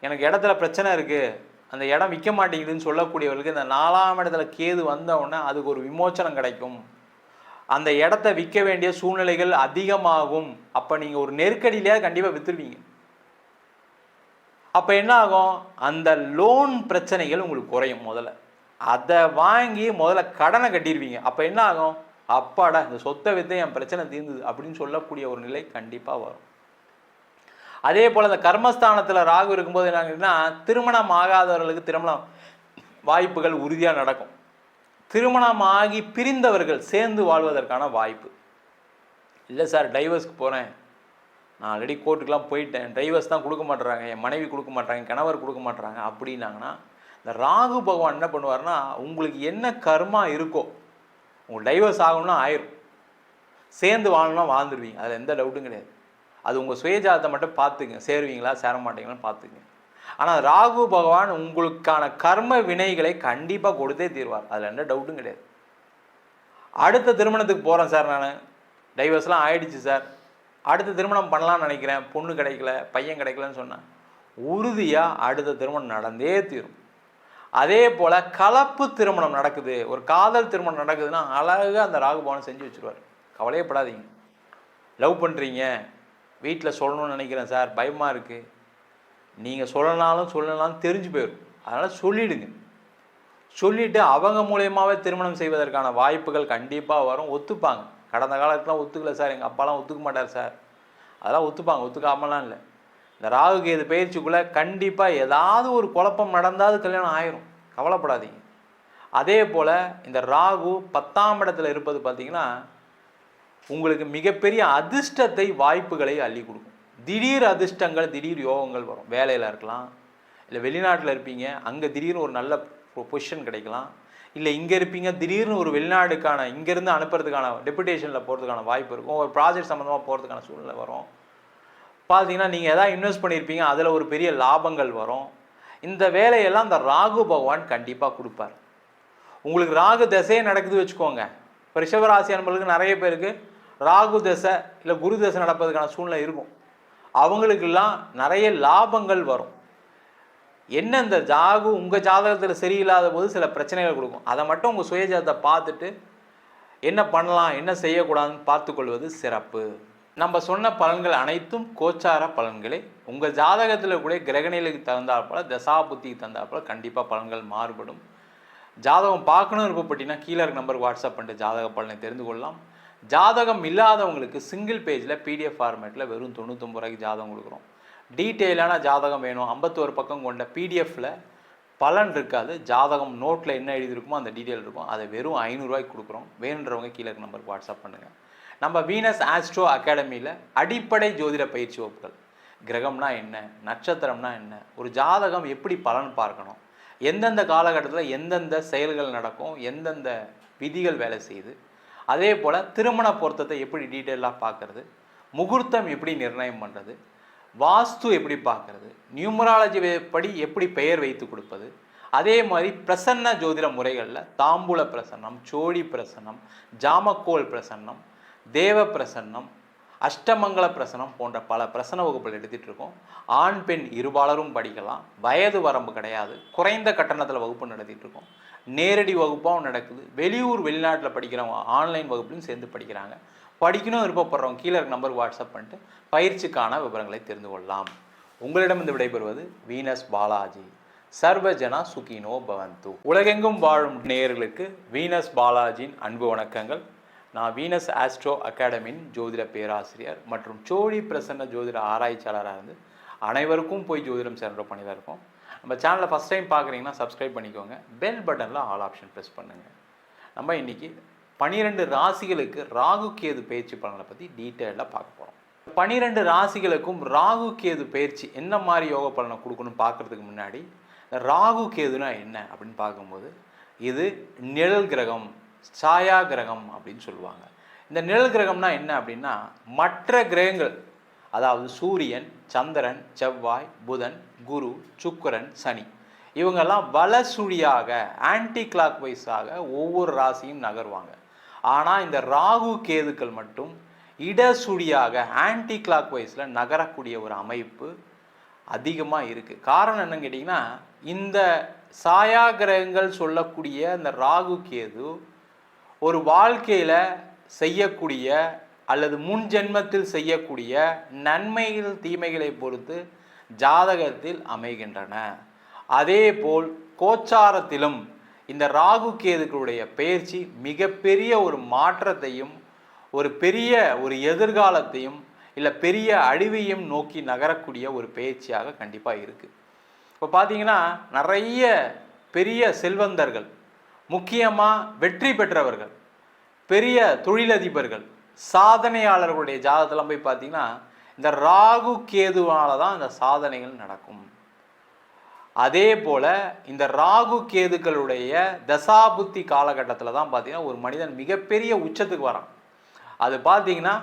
எனக்கு இடத்துல பிரச்சனை இருக்குது, அந்த இடம் விற்க மாட்டேங்குதுன்னு சொல்லக்கூடியவர்களுக்கு இந்த 4ஆம் இடத்துல கேது வந்தவுடனே அதுக்கு ஒரு விமோச்சனம் கிடைக்கும். அந்த இடத்த விற்க வேண்டிய சூழ்நிலைகள் அதிகமாகும். அப்போ நீங்கள் ஒரு நெருக்கடியிலேயே கண்டிப்பாக விற்றுருவீங்க. அப்போ என்ன ஆகும், அந்த லோன் பிரச்சனைகள் உங்களுக்கு குறையும். முதல்ல அதை வாங்கி முதல்ல கடனை கட்டிடுவீங்க. அப்போ என்ன ஆகும், அப்பாடா இந்த சொத்தை விற்று என் பிரச்சனை தீர்ந்தது அப்படின்னு சொல்லக்கூடிய ஒரு நிலை கண்டிப்பாக வரும். அதே போல் இந்த கர்மஸ்தானத்தில் ராகு இருக்கும்போது என்னன்னா, திருமணம் ஆகாதவர்களுக்கு திருமணம் வாய்ப்புகள் உறுதியாக நடக்கும். திருமணமாகி பிரிந்தவர்கள் சேர்ந்து வாழ்வதற்கான வாய்ப்பு. இல்லை சார் டைவர்ஸ்க்கு போகிறேன், நான் ஆல்ரெடி கோர்ட்டுக்கெலாம் போயிட்டேன், டைவர்ஸ் தான் கொடுக்க மாட்டுறாங்க, என் மனைவி கொடுக்க மாட்டாங்க, கணவர் கொடுக்க மாட்டுறாங்க அப்படின்னாங்கன்னா, இந்த ராகு பகவான் என்ன பண்ணுவார்னா, உங்களுக்கு என்ன கர்மா இருக்கோ, உங்களுக்கு டைவர்ஸ் ஆகணும்னா ஆயிரும், சேர்ந்து வாழணும்னா வாழ்ந்துருவீங்க, அதில் எந்த டவுட்டும் கிடையாது. அது உங்கள் சுயஜாதத்தை மட்டும் பார்த்துங்க, சேருவீங்களா சேர மாட்டீங்களான்னு பார்த்துங்க. ஆனால் ராகு பகவான் உங்களுக்கான கர்ம வினைகளை கண்டிப்பாக கொடுத்தே தீர்வார், அதில் எந்த டவுட்டும் கிடையாது. அடுத்த திருமணத்துக்கு போகிறேன் சார், நான் டைவர்ஸ்லாம் ஆயிடுச்சு சார், அடுத்த திருமணம் பண்ணலான்னு நினைக்கிறேன், பொண்ணு கிடைக்கல, பையன் கிடைக்கலன்னு சொன்னேன், உறுதியாக அடுத்த திருமணம் நடந்தே தீரும். அதே போல் கலப்பு திருமணம் நடக்குது, ஒரு காதல் திருமணம் நடக்குதுன்னா அழகாக அந்த ராகு பகவான் செஞ்சு வச்சுருவார். கவலையப்படாதீங்க. லவ் பண்ணுறீங்க, வீட்டில் சொல்லணும்னு நினைக்கிறேன் சார், பயமாக இருக்குது, நீங்கள் சொல்லனாலும் தெரிஞ்சு போயிடும், அதனால் சொல்லிவிடுங்க. சொல்லிவிட்டு அவங்க மூலயமாவே திருமணம் செய்வதற்கான வாய்ப்புகள் கண்டிப்பாக வரும். ஒத்துப்பாங்க. கடந்த காலத்துலாம் ஒத்துக்கல சார், எங்கள் அப்பாலாம் ஒத்துக்க மாட்டார் சார், அதெல்லாம் ஒத்துப்பாங்க, ஒத்துக்காமலாம் இல்லை. இந்த ராகு கேது பயிற்சிக்குள்ளே கண்டிப்பாக ஏதாவது ஒரு குழப்பம் நடந்தாது கல்யாணம் ஆயிரும், கவலைப்படாதீங்க. அதே போல் இந்த ராகு 10ஆம் இடத்துல இருப்பது பார்த்திங்கன்னா உங்களுக்கு மிகப்பெரிய அதிர்ஷ்டத்தை, வாய்ப்புகளை அள்ளி கொடுக்கும். திடீர் அதிர்ஷ்டங்கள், திடீர் யோகங்கள் வரும். வேலையில் இருக்கலாம், இல்லை வெளிநாட்டில் இருப்பீங்க, அங்கே திடீர்னு ஒரு நல்ல பொசிஷன் கிடைக்கலாம், இல்லை இங்கே இருப்பீங்க, திடீர்னு ஒரு வெளிநாடுக்கான இங்கேருந்து அனுப்புறதுக்கான டெபுடேஷனில் போகிறதுக்கான வாய்ப்பு இருக்கும், ஒரு ப்ராஜெக்ட் சம்மந்தமாக போகிறதுக்கான சூழ்நிலை வரும். பார்த்தீங்கன்னா நீங்கள் எதாவது இன்வெஸ்ட் பண்ணியிருப்பீங்க, அதில் ஒரு பெரிய லாபங்கள் வரும். இந்த வேலையெல்லாம் இந்த ராகு பகவான் கண்டிப்பாக கொடுப்பார். உங்களுக்கு ராகு தசையே நடக்குது வச்சுக்கோங்க. இப்போ ரிஷபராசி அன்பர்களுக்கு நிறைய பேருக்கு ராகு தசை இல்லை குரு தசை நடப்பதுக்கான சூழ்நிலை இருக்கும். அவங்களுக்கெல்லாம் நிறைய லாபங்கள் வரும். என்ன இந்த ராகு உங்கள் ஜாதகத்தில் சரியில்லாத போது சில பிரச்சனைகள் கொடுக்கும். அதை மட்டும் உங்கள் சுயஜாதத்தை பார்த்துட்டு என்ன பண்ணலாம் என்ன செய்யக்கூடாதுன்னு பார்த்துக்கொள்வது சிறப்பு. நம்ம சொன்ன பலன்கள் அனைத்தும் கோச்சார பலன்களே. உங்கள் ஜாதகத்தில் கூட கிரகநிலைக்கு தகுந்தாற்போல் தசாபுத்திக்கு தகுந்தாற்போல் கண்டிப்பாக பலன்கள் மாறுபடும். ஜாதகம் பார்க்கணும் விருப்பப்பட்டீங்கன்னா கீழே இருக்க நம்பருக்கு வாட்ஸ்அப் பண்ணிட்டு ஜாதக பலனை தெரிந்து கொள்ளலாம். ஜாதகம் இல்லாதவங்களுக்கு சிங்கிள் பேஜில் பிடிஎஃப் ஃபார்மேட்டில் வெறும் 99 ரூபாய்க்கு ஜாதகம் கொடுக்குறோம். டீட்டெயிலான ஜாதகம் வேணும் 51 பக்கம் கொண்ட பிடிஎஃப்பில் பலன் இருக்காது, ஜாதகம் நோட்டில் என்ன எழுதியிருக்குமோ அந்த டீட்டெயில் இருக்கும், அதை வெறும் 500 ரூபாய்க்கு கொடுக்குறோம். வேணுன்றவங்க கீழே இருக்க நம்பருக்கு வாட்ஸ்அப் பண்ணுங்கள். நம்ம வீனஸ் ஆஸ்ட்ரோ அகாடமியில் அடிப்படை ஜோதிட பயிற்சி வகுப்புகள், கிரகம்னா என்ன, நட்சத்திரம்னா என்ன, ஒரு ஜாதகம் எப்படி பலன் பார்க்கணும், எந்தெந்த காலகட்டத்தில் எந்தெந்த செயல்கள் நடக்கும், எந்தெந்த விதிகள் வேலை செய்யுது, அதே போல் திருமண பொருத்தத்தை எப்படி டீட்டெயிலாக பார்க்குறது, முகூர்த்தம் எப்படி நிர்ணயம் பண்ணுறது, வாஸ்து எப்படி பார்க்குறது, நியூமராலஜி படி எப்படி பெயர் வைத்து கொடுப்பது, அதே மாதிரி பிரசன்ன ஜோதிட முறைகளில் தாம்பூல பிரசன்னம், சோழி பிரசன்னம், ஜாமக்கோல் பிரசன்னம், தேவ பிரசன்னம், அஷ்டமங்கல பிரசனம் போன்ற பல பிரசன வகுப்புகள் எடுத்துகிட்டு இருக்கோம். ஆண் பெண் இருபாலரும் படிக்கலாம், வயது வரம்பு கிடையாது, குறைந்த கட்டணத்தில் வகுப்பு நடத்திட்டு இருக்கோம். நேரடி வகுப்பாகவும் நடக்குது, வெளியூர் வெளிநாட்டில் படிக்கிறவங்க ஆன்லைன் வகுப்புலையும் சேர்ந்து படிக்கிறாங்க. படிக்கணும் விருப்பப்படுறவங்க கீழே இருக்க நம்பருக்கு வாட்ஸ்அப் பண்ணிட்டு பயிற்சிக்கான விவரங்களை தெரிந்து கொள்ளலாம். உங்களிடமிருந்து விடைபெறுவது வீனஸ் பாலாஜி. சர்வஜனா சுகினோ பவந்து. உலகெங்கும் வாழும் நேயர்களுக்கு வீனஸ் பாலாஜியின் அன்பு வணக்கங்கள். நான் வீனஸ் ஆஸ்ட்ரோ அகாடமியின் ஜோதிட பேராசிரியர் மற்றும் சோழி பிரசன்ன ஜோதிட ஆராய்ச்சியாளராக இருந்து அனைவருக்கும் போய் ஜோதிடம் சேர்ந்த பண்ணி தான் இருக்கோம். நம்ம சேனலை ஃபஸ்ட் டைம் பார்க்குறீங்கன்னா சப்ஸ்கிரைப் பண்ணிக்கோங்க, பெல் பட்டனில் ஆல் ஆப்ஷன் ப்ரெஸ் பண்ணுங்கள். நம்ம இன்றைக்கி 12 ராசிகளுக்கு ராகு கேது பயிற்சி பலனை பற்றி டீட்டெயிலாக பார்க்க போகிறோம். 12 ராசிகளுக்கும் ராகு கேது பயிற்சி என்ன மாதிரி யோக பலனை கொடுக்கணும்னு பார்க்குறதுக்கு முன்னாடி ராகு கேதுனா என்ன அப்படின்னு பார்க்கும்போது இது நிழல் கிரகம், சாயா கிரகம் அப்படின்னு சொல்லுவாங்க. இந்த நிழல் கிரகம்னா என்ன அப்படின்னா மற்ற கிரகங்கள், அதாவது சூரியன், சந்திரன், செவ்வாய், புதன், குரு, சுக்கிரன், சனி, இவங்கெல்லாம் வலசுழியாக ஆன்டி கிளாக் வைஸாக ஒவ்வொரு ராசியும் நகர்வாங்க. ஆனால் இந்த ராகு கேதுக்கள் மட்டும் இடசுழியாக ஆன்டி கிளாக் வைஸில் நகரக்கூடிய ஒரு அமைப்பு அதிகமாக இருக்குது. காரணம் என்னன்னு கேட்டிங்கன்னா இந்த சாயா கிரகங்கள் சொல்லக்கூடிய இந்த ராகு கேது ஒரு வாழ்க்கையில் செய்யக்கூடிய அல்லது முன் ஜென்மத்தில் செய்யக்கூடிய நன்மைகள் தீமைகளை பொறுத்து ஜாதகத்தில் அமைகின்றன. அதே போல் கோச்சாரத்திலும் இந்த ராகு கேதுக்களுடைய பெயர்ச்சி மிகப்பெரிய ஒரு மாற்றத்தையும் ஒரு பெரிய ஒரு எதிர்காலத்தையும் இல்லை பெரிய அழிவையும் நோக்கி நகரக்கூடிய ஒரு பயிற்சியாக கண்டிப்பாக இருக்குது. இப்போ பார்த்தீங்கன்னா நிறைய பெரிய செல்வந்தர்கள், முக்கியமாக வெற்றி பெற்றவர்கள், பெரிய தொழிலதிபர்கள், சாதனையாளர்களுடைய ஜாதகத்தெல்லாம் போய் பார்த்தீங்கன்னா இந்த ராகு கேதுவால தான் இந்த சாதனைகள் நடக்கும். அதே போல் இந்த ராகு கேதுக்களுடைய தசாபுத்தி காலகட்டத்தில் தான் பார்த்தீங்கன்னா ஒரு மனிதன் மிகப்பெரிய உச்சத்துக்கு வரான். அது பார்த்தீங்கன்னா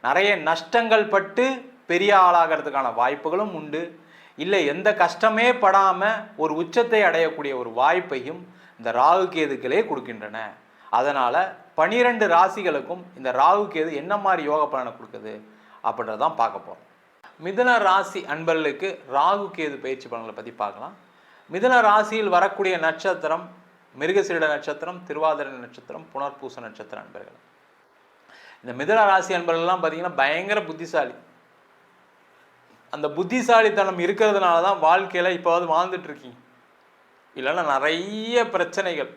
நிறைய நஷ்டங்கள் பட்டு பெரிய ஆளாகிறதுக்கான வாய்ப்புகளும் உண்டு, இல்லை எந்த கஷ்டமே படாமல் ஒரு உச்சத்தை அடையக்கூடிய ஒரு வாய்ப்பையும் இந்த ராகு கேதுக்களே கொடுக்கின்றன. அதனால் 12 ராசிகளுக்கும் இந்த ராகு கேது என்ன மாதிரி யோக பலனை கொடுக்குது அப்படின்றதான் பார்க்க போகிறோம். மிதுன ராசி அன்பர்களுக்கு ராகு கேது பயிற்சி பலன்களை பற்றி பார்க்கலாம். மிதுன ராசியில் வரக்கூடிய நட்சத்திரம் மிருகசீரிட நட்சத்திரம், திருவாதிரை நட்சத்திரம், புனர்பூச நட்சத்திர அன்பர்கள். இந்த மிதுன ராசி அன்பர்கள்லாம் பார்த்தீங்கன்னா பயங்கர புத்திசாலி. அந்த புத்திசாலித்தனம் இருக்கிறதுனால தான் வாழ்க்கையில் இப்போது வாழ்ந்துட்டு இருக்கீங்க. இல்லைன்னா நிறைய பிரச்சனைகள்,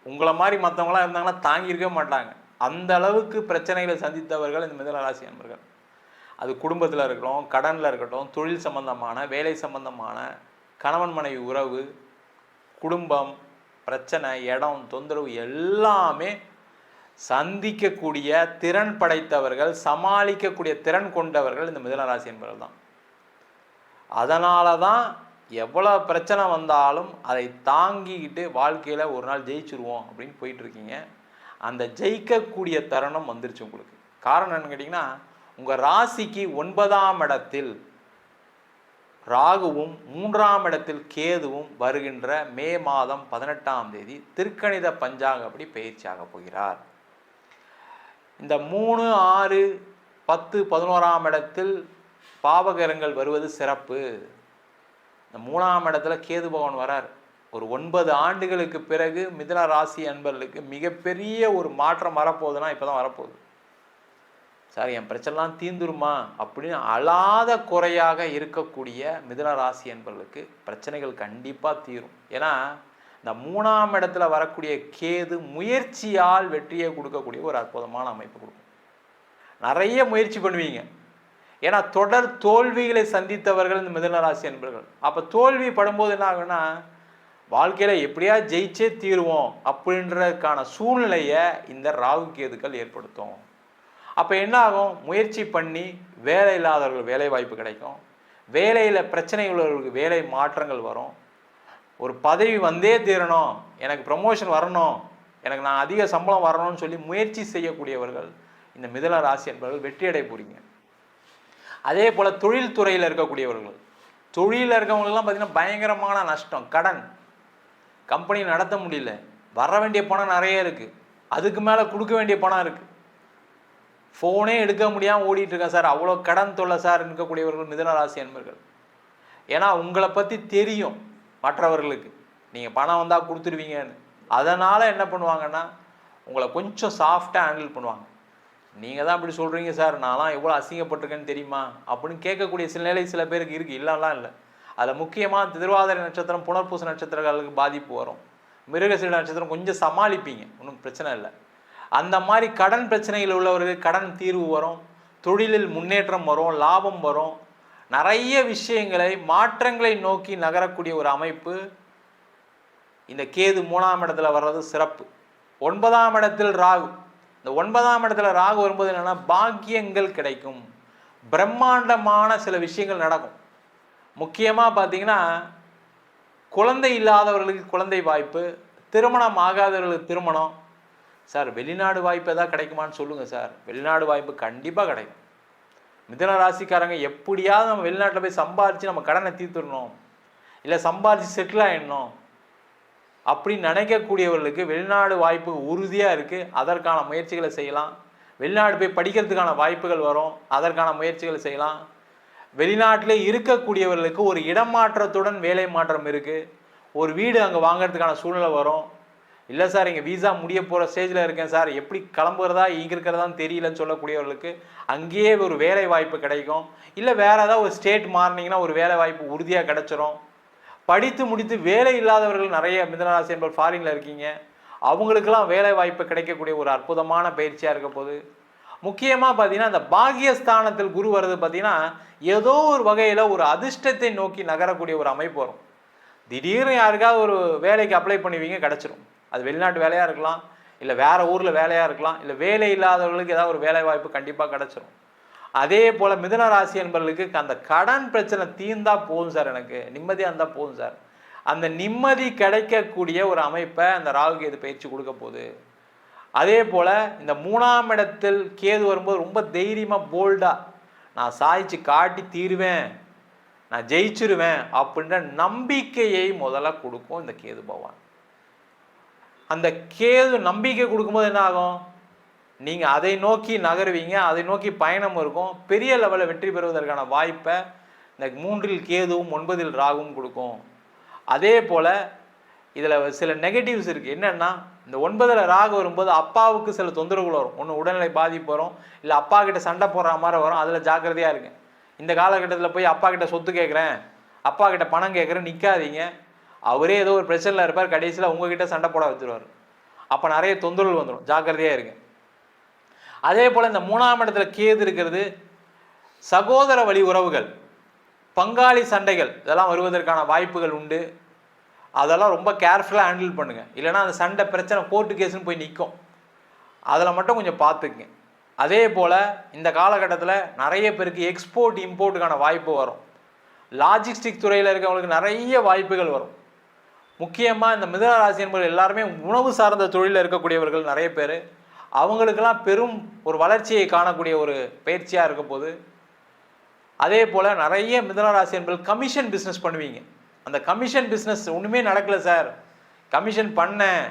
உங்களை மாதிரி மற்றவங்களாம் இருந்தாங்கன்னா தாங்கியிருக்க மாட்டாங்க. அந்த அளவுக்கு பிரச்சனைகளை சந்தித்தவர்கள் இந்த மிதுன ராசி அன்பர்கள். அது குடும்பத்தில் இருக்கட்டும், கடனில் இருக்கட்டும், தொழில் சம்பந்தமான, வேலை சம்பந்தமான, கணவன் மனைவி உறவு, குடும்பம் பிரச்சனை, இடம் தொந்தரவு எல்லாமே சந்திக்கக்கூடிய திறன் படைத்தவர்கள், சமாளிக்கக்கூடிய திறன் கொண்டவர்கள் இந்த மிதுன ராசி என்பவர்கள் தான். அதனால தான் எவ்வளோ பிரச்சனை வந்தாலும் அதை தாங்கிக்கிட்டு வாழ்க்கையில் ஒரு நாள் ஜெயிச்சிருவோம் அப்படின்னு போயிட்டுருக்கீங்க. அந்த ஜெயிக்கக்கூடிய தருணம் வந்துருச்சு உங்களுக்கு. காரணம் என்னன்னு கேட்டிங்கன்னா உங்கள் ராசிக்கு 9ஆம் இடத்தில் ராகுவும் 3ஆம் இடத்தில் கேதுவும் வருகின்ற மே மாதம் 18ஆம் தேதி திருக்கணித பஞ்சாங்கப்படி பயிற்சியாக போகிறார். இந்த 3, 6, 10, 11ஆம் இடத்தில் பாவகரங்கள் வருவது சிறப்பு. இந்த 3ஆம் இடத்துல கேது பகவான் வரார். ஒரு 9 ஆண்டுகளுக்கு பிறகு மிதுன ராசி அன்பர்களுக்கு மிகப்பெரிய ஒரு மாற்றம் வரப்போகுதுன்னா இப்போ தான் வரப்போகுது. சார் என் பிரச்சனைலாம் தீந்துருமா அப்படின்னு அழாத குறையாக இருக்கக்கூடிய மிதுன ராசி என்பவர்களுக்கு பிரச்சனைகள் கண்டிப்பாக தீரும். ஏன்னா இந்த 3ஆம் இடத்துல வரக்கூடிய கேது முயற்சியால் வெற்றியை கொடுக்கக்கூடிய ஒரு அற்புதமான அமைப்பு கொடுக்கும். நிறைய முயற்சி பண்ணுவீங்க. ஏன்னா தொடர் தோல்விகளை சந்தித்தவர்கள் இந்த மிதுன ராசி என்பவர்கள். அப்போ தோல்வி படும்போது என்ன ஆகுன்னா, வாழ்க்கையில் எப்படியா ஜெயிச்சே தீருவோம் அப்படின்றதுக்கான சூழ்நிலையை இந்த ராகு கேதுக்கள் ஏற்படுத்தும். அப்போ என்ன ஆகும், முயற்சி பண்ணி வேலை இல்லாதவர்கள் வேலை வாய்ப்பு கிடைக்கும், வேலையில் பிரச்சனை உள்ளவர்களுக்கு வேலை மாற்றங்கள் வரும், ஒரு பதவி வந்தே தீரணும், எனக்கு ப்ரமோஷன் வரணும், எனக்கு நான் அதிக சம்பளம் வரணும்னு சொல்லி முயற்சி செய்யக்கூடியவர்கள் இந்த மிதுன ராசி என்பவர்கள் வெற்றியடை போகிறீங்க. அதே போல் தொழில் துறையில் இருக்கக்கூடியவர்கள், தொழிலில் இருக்கவங்களுக்குலாம் பார்த்திங்கன்னா பயங்கரமான நஷ்டம், கடன், கம்பெனி நடத்த முடியல, வர வேண்டிய பணம் நிறைய இருக்குது, அதுக்கு மேலே கொடுக்க வேண்டிய பணம் இருக்குது, ஃபோனே எடுக்க முடியாமல் ஓடிட்டுருக்கேன் சார், அவ்வளோ கடன் தொல்லை சார் இருக்கக்கூடியவர்கள் மிதுன ராசி என்பவர்கள். ஏன்னா உங்களை பற்றி தெரியும் மற்றவர்களுக்கு, நீங்கள் பணம் வந்தால் கொடுத்துருவீங்கன்னு. அதனால் என்ன பண்ணுவாங்கன்னா உங்களை கொஞ்சம் சாஃப்டாக ஹேண்டில் பண்ணுவாங்க. நீங்கள் தான் இப்படி சொல்கிறீங்க சார், நான்லாம் எவ்வளோ அசிங்கப்பட்டிருக்கேன்னு தெரியுமா அப்படின்னு கேட்கக்கூடிய சில நிலை சில பேருக்கு இருக்குது, இல்லைலாம் இல்லை. அதில் முக்கியமாக திருவாதிரை நட்சத்திரம் புனர்பூச நட்சத்திரங்களுக்கு பாதிப்பு வரும், மிருகசீட நட்சத்திரம் கொஞ்சம் சமாளிப்பீங்க, ஒன்றும் பிரச்சனை இல்லை. அந்த மாதிரி கடன் பிரச்சனைகள் உள்ளவர்களுக்கு கடன் தீர்வு வரும், தொழிலில் முன்னேற்றம் வரும், லாபம் வரும், நிறைய விஷயங்களை மாற்றங்களை நோக்கி நகரக்கூடிய ஒரு அமைப்பு. இந்த கேது 3ஆம் இடத்துல வர்றது சிறப்பு. 9ஆம் இடத்தில் ராகு, இந்த 9ஆம் இடத்துல ராகு வரும்போது என்னென்னா பாக்கியங்கள் கிடைக்கும், பிரம்மாண்டமான சில விஷயங்கள் நடக்கும். முக்கியமாக பார்த்தீங்கன்னா குழந்தை இல்லாதவர்களுக்கு குழந்தை வாய்ப்பு, திருமணம் ஆகாதவர்களுக்கு திருமணம். சார் வெளிநாடு வாய்ப்பு எதாவது கிடைக்குமான்னு சொல்லுங்கள் சார். வெளிநாடு வாய்ப்பு கண்டிப்பாக கிடைக்கும். மிதுன ராசிக்காரங்க எப்படியாவது நம்ம வெளிநாட்டில் போய் சம்பாரித்து நம்ம கடனை தீர்த்துடணும், இல்லை சம்பாரித்து செட்டில் ஆகிடணும் அப்படின்னு நினைக்கக்கூடியவர்களுக்கு வெளிநாடு வாய்ப்பு உறுதியாக இருக்குது. அதற்கான முயற்சிகளை செய்யலாம். வெளிநாடு போய் படிக்கிறதுக்கான வாய்ப்புகள் வரும், அதற்கான முயற்சிகளை செய்யலாம். வெளிநாட்டிலே இருக்கக்கூடியவர்களுக்கு ஒரு இடமாற்றத்துடன் வேலை மாற்றம் இருக்குது, ஒரு வீடு அங்கே வாங்கிறதுக்கான சூழ்நிலை வரும். இல்லை சார் இங்கே வீசா முடிய போகிற ஸ்டேஜில் இருக்கேன் சார், எப்படி கிளம்புறதா இங்கே இருக்கிறதான்னு தெரியலன்னு சொல்லக்கூடியவர்களுக்கு அங்கேயே ஒரு வேலை வாய்ப்பு கிடைக்கும். இல்லை வேறு ஏதாவது ஒரு ஸ்டேட் மாறினீங்கன்னா ஒரு வேலை வாய்ப்பு உறுதியாக கிடச்சிரும். படித்து முடித்து வேலை இல்லாதவர்கள் நிறைய மிதுனராசி என்பவர் ஃபாரினில் இருக்கீங்க, அவங்களுக்கெல்லாம் வேலை வாய்ப்பு கிடைக்கக்கூடிய ஒரு அற்புதமான பயிற்சியாக இருக்க போது. முக்கியமாக பார்த்தீங்கன்னா இந்த பாகியஸ்தானத்தில் குரு வருது பார்த்தீங்கன்னா ஏதோ ஒரு வகையில் ஒரு அதிர்ஷ்டத்தை நோக்கி நகரக்கூடிய ஒரு அமைப்பு வரும். திடீர்னு யாருக்காவது ஒரு வேலைக்கு அப்ளை பண்ணுவீங்க, கிடச்சிரும். அது வெளிநாட்டு வேலையாக இருக்கலாம், இல்லை வேறு ஊரில் வேலையாக இருக்கலாம், இல்லை வேலை இல்லாதவர்களுக்கு ஏதாவது ஒரு வேலை வாய்ப்பு கண்டிப்பாக கிடச்சிரும். அதே போல் மிதுன ராசி என்பவர்களுக்கு அந்த கடன் பிரச்சனை தீர்ந்தால் போதும் சார், எனக்கு நிம்மதியாக இருந்தால் போதும் சார், அந்த நிம்மதி கிடைக்கக்கூடிய ஒரு அமைப்பை அந்த ராகு கேது பயிற்சி கொடுக்க போகுது. அதே போல் இந்த 3ஆம் இடத்தில் கேது வரும்போது ரொம்ப தைரியமாக போல்டாக நான் சாய்ச்சி காட்டி தீருவேன், நான் ஜெயிச்சிருவேன் அப்படின்ற நம்பிக்கையை முதல்ல கொடுக்கும் இந்த கேது பகவான். அந்த கேது நம்பிக்கை கொடுக்கும்போது என்ன ஆகும், நீங்கள் அதை நோக்கி நகருவீங்க, அதை நோக்கி பயணம் இருக்கும், பெரிய லெவலில் வெற்றி பெறுவதற்கான வாய்ப்பை இந்த 3இல் கேதுவும் 9இல் ராகுவும் கொடுக்கும். அதே போல் இதில் சில நெகட்டிவ்ஸ் இருக்குது. என்னென்னா இந்த 9இல் ராகு வரும்போது அப்பாவுக்கு சில தொந்தரவுகள் வரும், ஒன்று உடல்நிலை பாதிப்பு வரும், இல்லை அப்பா கிட்ட சண்டை போடுற மாதிரி வரும். அதில் ஜாக்கிரதையாக இருக்கு. இந்த காலகட்டத்தில் போய் அப்பா கிட்ட சொத்து கேட்குறேன், அப்பா கிட்ட பணம் கேட்குறேன் நிற்காதீங்க. அவரே ஏதோ ஒரு பிரச்சனையில் இருப்பார், கடைசியில் உங்ககிட்ட சண்டை போட வச்சுருவார். அப்போ நிறைய தொந்தரவுகள் வந்துடும், ஜாக்கிரதையாக இருக்கு. அதே போல் இந்த 3ஆம் இடத்துல கேது இருக்கிறது சகோதர வழி உறவுகள், பங்காளி சண்டைகள் இதெல்லாம் வருவதற்கான வாய்ப்புகள் உண்டு. அதெல்லாம் ரொம்ப கேர்ஃபுல்லாக ஹேண்டில் பண்ணுங்கள், இல்லைனா அந்த சண்டை பிரச்சனை கோர்ட்டு கேஸுன்னு போய் நிற்கும். அதில் மட்டும் கொஞ்சம் பார்த்துக்குங்க. அதே போல் இந்த காலகட்டத்தில் நிறைய பேருக்கு எக்ஸ்போர்ட் இம்போர்ட்டுக்கான வாய்ப்பு வரும். லாஜிஸ்டிக் துறையில் இருக்கவங்களுக்கு நிறைய வாய்ப்புகள் வரும். முக்கியமாக இந்த மிதுன ராசி என்பவர்கள் எல்லாருமே உணவு சார்ந்த தொழிலில் இருக்கக்கூடியவர்கள் நிறைய பேர், அவங்களுக்கெல்லாம் பெரும் ஒரு வளர்ச்சியை காணக்கூடிய ஒரு பயிற்சியாக இருக்க போது. அதே போல் நிறைய மிதுன ராசி என்பவர்கள் கமிஷன் பிஸ்னஸ் பண்ணுவீங்க. அந்த கமிஷன் பிஸ்னஸ் ஒன்றுமே நடக்கலை சார், கமிஷன் பண்ணேன்,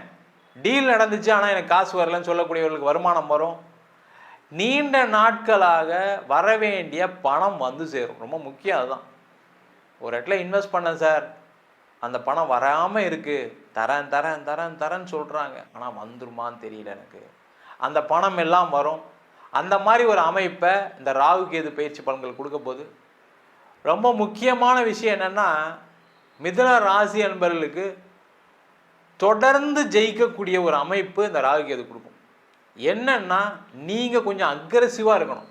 டீல் நடந்துச்சு ஆனால் எனக்கு காசு வரலன்னு சொல்லக்கூடியவர்களுக்கு வருமானம் வரும். நீண்ட நாட்களாக வர வேண்டிய பணம் வந்து சேரும். ரொம்ப முக்கியம் அதுதான். ஒரு இடத்துல இன்வெஸ்ட் பண்ணேன் சார், அந்த பணம் வராமல் இருக்குது, தரேன் தரேன் தரேன் தரேன்னு சொல்கிறாங்க, ஆனால் வந்துருமான்னு தெரியல எனக்கு. அந்த பணம் எல்லாம் வரும். அந்த மாதிரி ஒரு அமைப்பை இந்த ராகு கேது பயிற்சி பலன்கள் கொடுக்க போது ரொம்ப முக்கியமான விஷயம் என்னென்னா, மிதுன ராசி அன்பர்களுக்கு தொடர்ந்து ஜெயிக்கக்கூடிய ஒரு அமைப்பு இந்த ராகு கேது கொடுக்கும். என்னன்னா, நீங்கள் கொஞ்சம் அக்ரெசிவாக இருக்கணும்.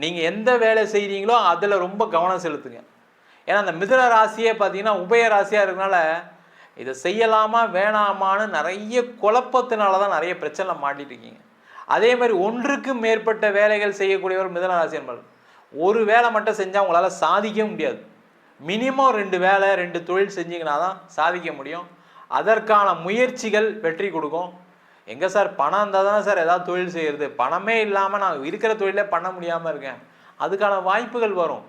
நீங்கள் எந்த வேலை செய்கிறீங்களோ அதில் ரொம்ப கவனம் செலுத்துங்க. ஏன்னா அந்த மிதுன ராசியே பார்த்தீங்கன்னா உபய ராசியாக இருக்கனால இதை செய்யலாமா வேணாமான்னு நிறைய குழப்பத்தினால தான் நிறைய பிரச்சனை மாட்டிட்டு இருக்கீங்க. அதே மாதிரி ஒன்றுக்கு மேற்பட்ட வேலைகள் செய்யக்கூடியவர் மிதுன ராசி என்பவர். ஒரு வேலை மட்டும் செஞ்சால் உங்களால் சாதிக்க முடியாது. மினிமம் 2 வேலை 2 தொழில் செஞ்சீங்கன்னா தான் சாதிக்க முடியும். அதற்கான முயற்சிகள் வெற்றி கொடுக்கும். எங்கே சார் பணம் இருந்தால் தானே சார் ஏதாவது தொழில் செய்கிறது, பணமே இல்லாமல் நான் இருக்கிற தொழிலே பண்ண முடியாமல் இருக்கேன். அதுக்கான வாய்ப்புகள் வரும்,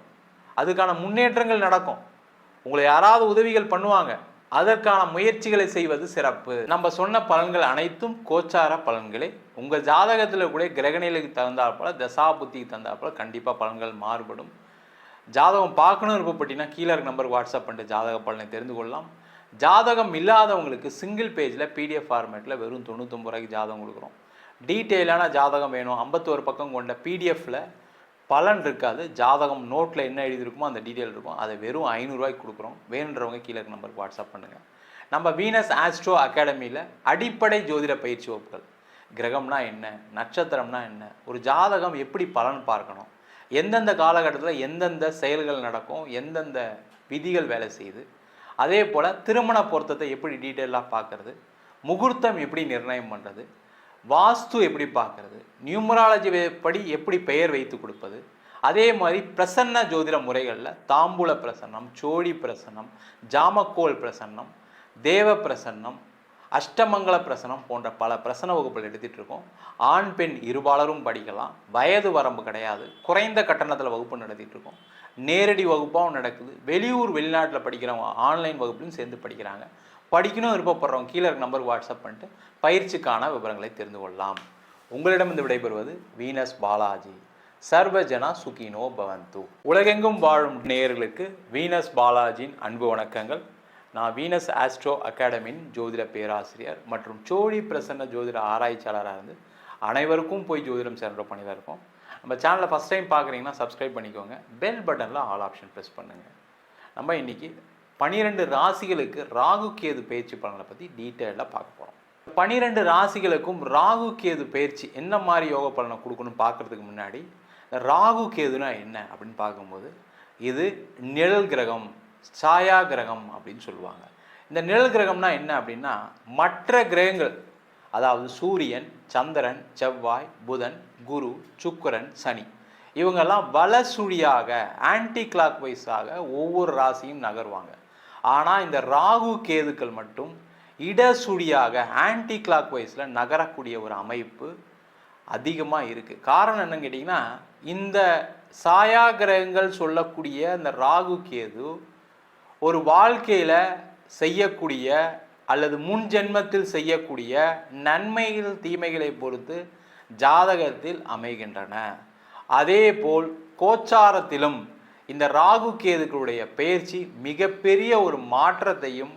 அதுக்கான முன்னேற்றங்கள் நடக்கும், உங்களை யாராவது உதவிகள் பண்ணுவாங்க. அதற்கான முயற்சிகளை செய்வது சிறப்பு. நம்ம சொன்ன பலன்கள் அனைத்தும் கோச்சார பலன்களே. உங்கள் ஜாதகத்தில் கூட கிரகநிலைக்கு தகுந்தாற்போல தசா புத்திக்கு தகுந்தாற்போல கண்டிப்பாக பலன்கள் மாறுபடும். ஜாதகம் பார்க்கணும் விருப்பப்பட்டீங்கன்னா கீழே இருக்க நம்பருக்கு வாட்ஸ்அப் பண்ணிட்டு ஜாதக பலனை தெரிந்து கொள்ளலாம். ஜாதகம் இல்லாதவங்களுக்கு சிங்கிள் பேஜில் பிடிஎஃப் ஃபார்மேட்டில் வெறும் 99 ரூபாய்க்கு ஜாதகம் கொடுக்குறோம். டீட்டெயிலான ஜாதகம் வேணும், 51 பக்கம் கொண்ட பிடிஎஃப்பில் பலன் இருக்காது, ஜாதகம் நோட்டில் என்ன எழுதியிருக்குமோ அந்த டீட்டெயில் இருக்கும், அதை வெறும் 500 ரூபாய்க்கு கொடுக்குறோம். வேணுன்றவங்க கீழே இருக்க நம்பருக்கு வாட்ஸ்அப் பண்ணுங்கள். நம்ம வீனஸ் ஆஸ்ட்ரோ அகாடமியில் அடிப்படை ஜோதிட பயிற்சி வகுப்புகள், கிரகம்னா என்ன, நட்சத்திரம்னா என்ன, ஒரு ஜாதகம் எப்படி பலன் பார்க்கணும், எந்தெந்த காலகட்டத்தில் எந்தெந்த செயல்கள் நடக்கும், எந்தெந்த விதிகள் வேலை செய்யுது, அதே போல் திருமண பொருத்தத்தை எப்படி டீட்டெயிலாக பார்க்குறது, முகூர்த்தம் எப்படி நிர்ணயம் பண்ணுறது, வாஸ்து எப்படி பார்க்குறது, நியூமராலஜி படி எப்படி பெயர் வைத்து கொடுப்பது, அதே மாதிரி பிரசன்ன ஜோதிட முறைகளில் தாம்பூல பிரசன்னம், சோழி பிரசன்னம், ஜாமக்கோல் பிரசன்னம், தேவ பிரசன்னம், அஷ்டமங்கல பிரசனம் போன்ற பல பிரசன வகுப்புகள் எடுத்துகிட்டு இருக்கோம். ஆண் பெண் இருபாலரும் படிக்கலாம், வயது வரம்பு கிடையாது, குறைந்த கட்டணத்தில் வகுப்பு நடத்திட்டு இருக்கோம். நேரடி வகுப்பாகவும் நடக்குது. வெளியூர் வெளிநாட்டில் படிக்கிறவங்க ஆன்லைன் வகுப்புலையும் சேர்ந்து படிக்கிறாங்க. படிக்கணும் விருப்பப்படுறவங்க கீழே இருக்க நம்பருக்கு வாட்ஸ்அப் பண்ணிட்டு பயிற்சிக்கான விவரங்களை தெரிந்து கொள்ளலாம். உங்களிடமிருந்து விடைபெறுவது வீனஸ் பாலாஜி. சர்வஜனா சுகினோ பவந்து. உலகெங்கும் வாழும் நேயர்களுக்கு வீனஸ் பாலாஜியின் அன்பு வணக்கங்கள். நான் வீனஸ் ஆஸ்ட்ரோ அகாடமியின் ஜோதிட பேராசிரியர் மற்றும் சோழி பிரசன்ன ஜோதிட ஆராய்ச்சியாளராக இருந்து அனைவருக்கும் போய் ஜோதிடம் சேர்ந்த பண்ணி தான் இருக்கோம். நம்ம சேனலை ஃபஸ்ட் டைம் பார்க்குறீங்கன்னா சப்ஸ்கிரைப் பண்ணிக்கோங்க, பெல் பட்டனில் ஆல் ஆப்ஷன் ப்ரெஸ் பண்ணுங்கள். நம்ம இன்றைக்கி 12 ராசிகளுக்கு ராகு கேது பயிற்சி பலனை பற்றி டீட்டெயிலாக பார்க்க போகிறோம். 12 ராசிகளுக்கும் ராகு கேது பயிற்சி என்ன மாதிரி யோக பலனை கொடுக்கணும்னு பார்க்குறதுக்கு முன்னாடி ராகு கேதுனா என்ன அப்படின்னு பார்க்கும்போது இது நிழல் கிரகம், சாயா கிரகம் அப்படின்னு சொல்லுவாங்க. இந்த நிழல் கிரகம்னா என்ன அப்படின்னா மற்ற கிரகங்கள், அதாவது சூரியன், சந்திரன், செவ்வாய், புதன், குரு, சுக்கிரன், சனி, இவங்கெல்லாம் வலசுழியாக ஆன்டி கிளாக் வைஸாக ஒவ்வொரு ராசியும் நகர்வாங்க. ஆனால் இந்த ராகு கேதுக்கள் மட்டும் இடசுழியாக ஆன்டி கிளாக் வைஸில் நகரக்கூடிய ஒரு அமைப்பு அதிகமாக இருக்குது. காரணம் என்னன்னு கேட்டிங்கன்னா, இந்த சாயா கிரகங்கள் சொல்லக்கூடிய இந்த ராகு கேது ஒரு வாழ்க்கையில் செய்யக்கூடிய அல்லது முன் ஜென்மத்தில் செய்யக்கூடிய நன்மைகள் தீமைகளை பொறுத்து ஜாதகத்தில் அமைகின்றன. அதே போல் கோச்சாரத்திலும் இந்த ராகு கேதுக்களுடைய பயிற்சி மிகப்பெரிய ஒரு மாற்றத்தையும்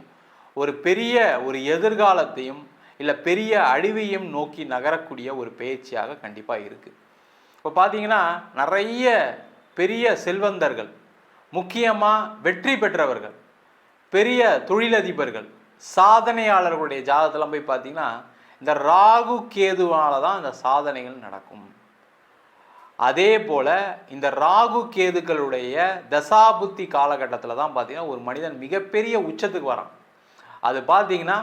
ஒரு பெரிய ஒரு எதிர்காலத்தையும் இல்லை பெரிய அழிவையும் நோக்கி நகரக்கூடிய ஒரு பயிற்சியாக கண்டிப்பாக இருக்குது. இப்போ பார்த்தீங்கன்னா நிறைய பெரிய செல்வந்தர்கள், முக்கியமாக வெற்றி பெற்றவர்கள், பெரிய தொழிலதிபர்கள், சாதனையாளர்களுடைய ஜாதகத்தில் போய் பார்த்தீங்கன்னா இந்த ராகு கேதுவால தான் இந்த சாதனைகள் நடக்கும். அதே போல் இந்த ராகு கேதுக்களுடைய தசாபுத்தி காலகட்டத்தில் தான் பார்த்தீங்கன்னா ஒரு மனிதன் மிகப்பெரிய உச்சத்துக்கு வரான். அது பார்த்தீங்கன்னா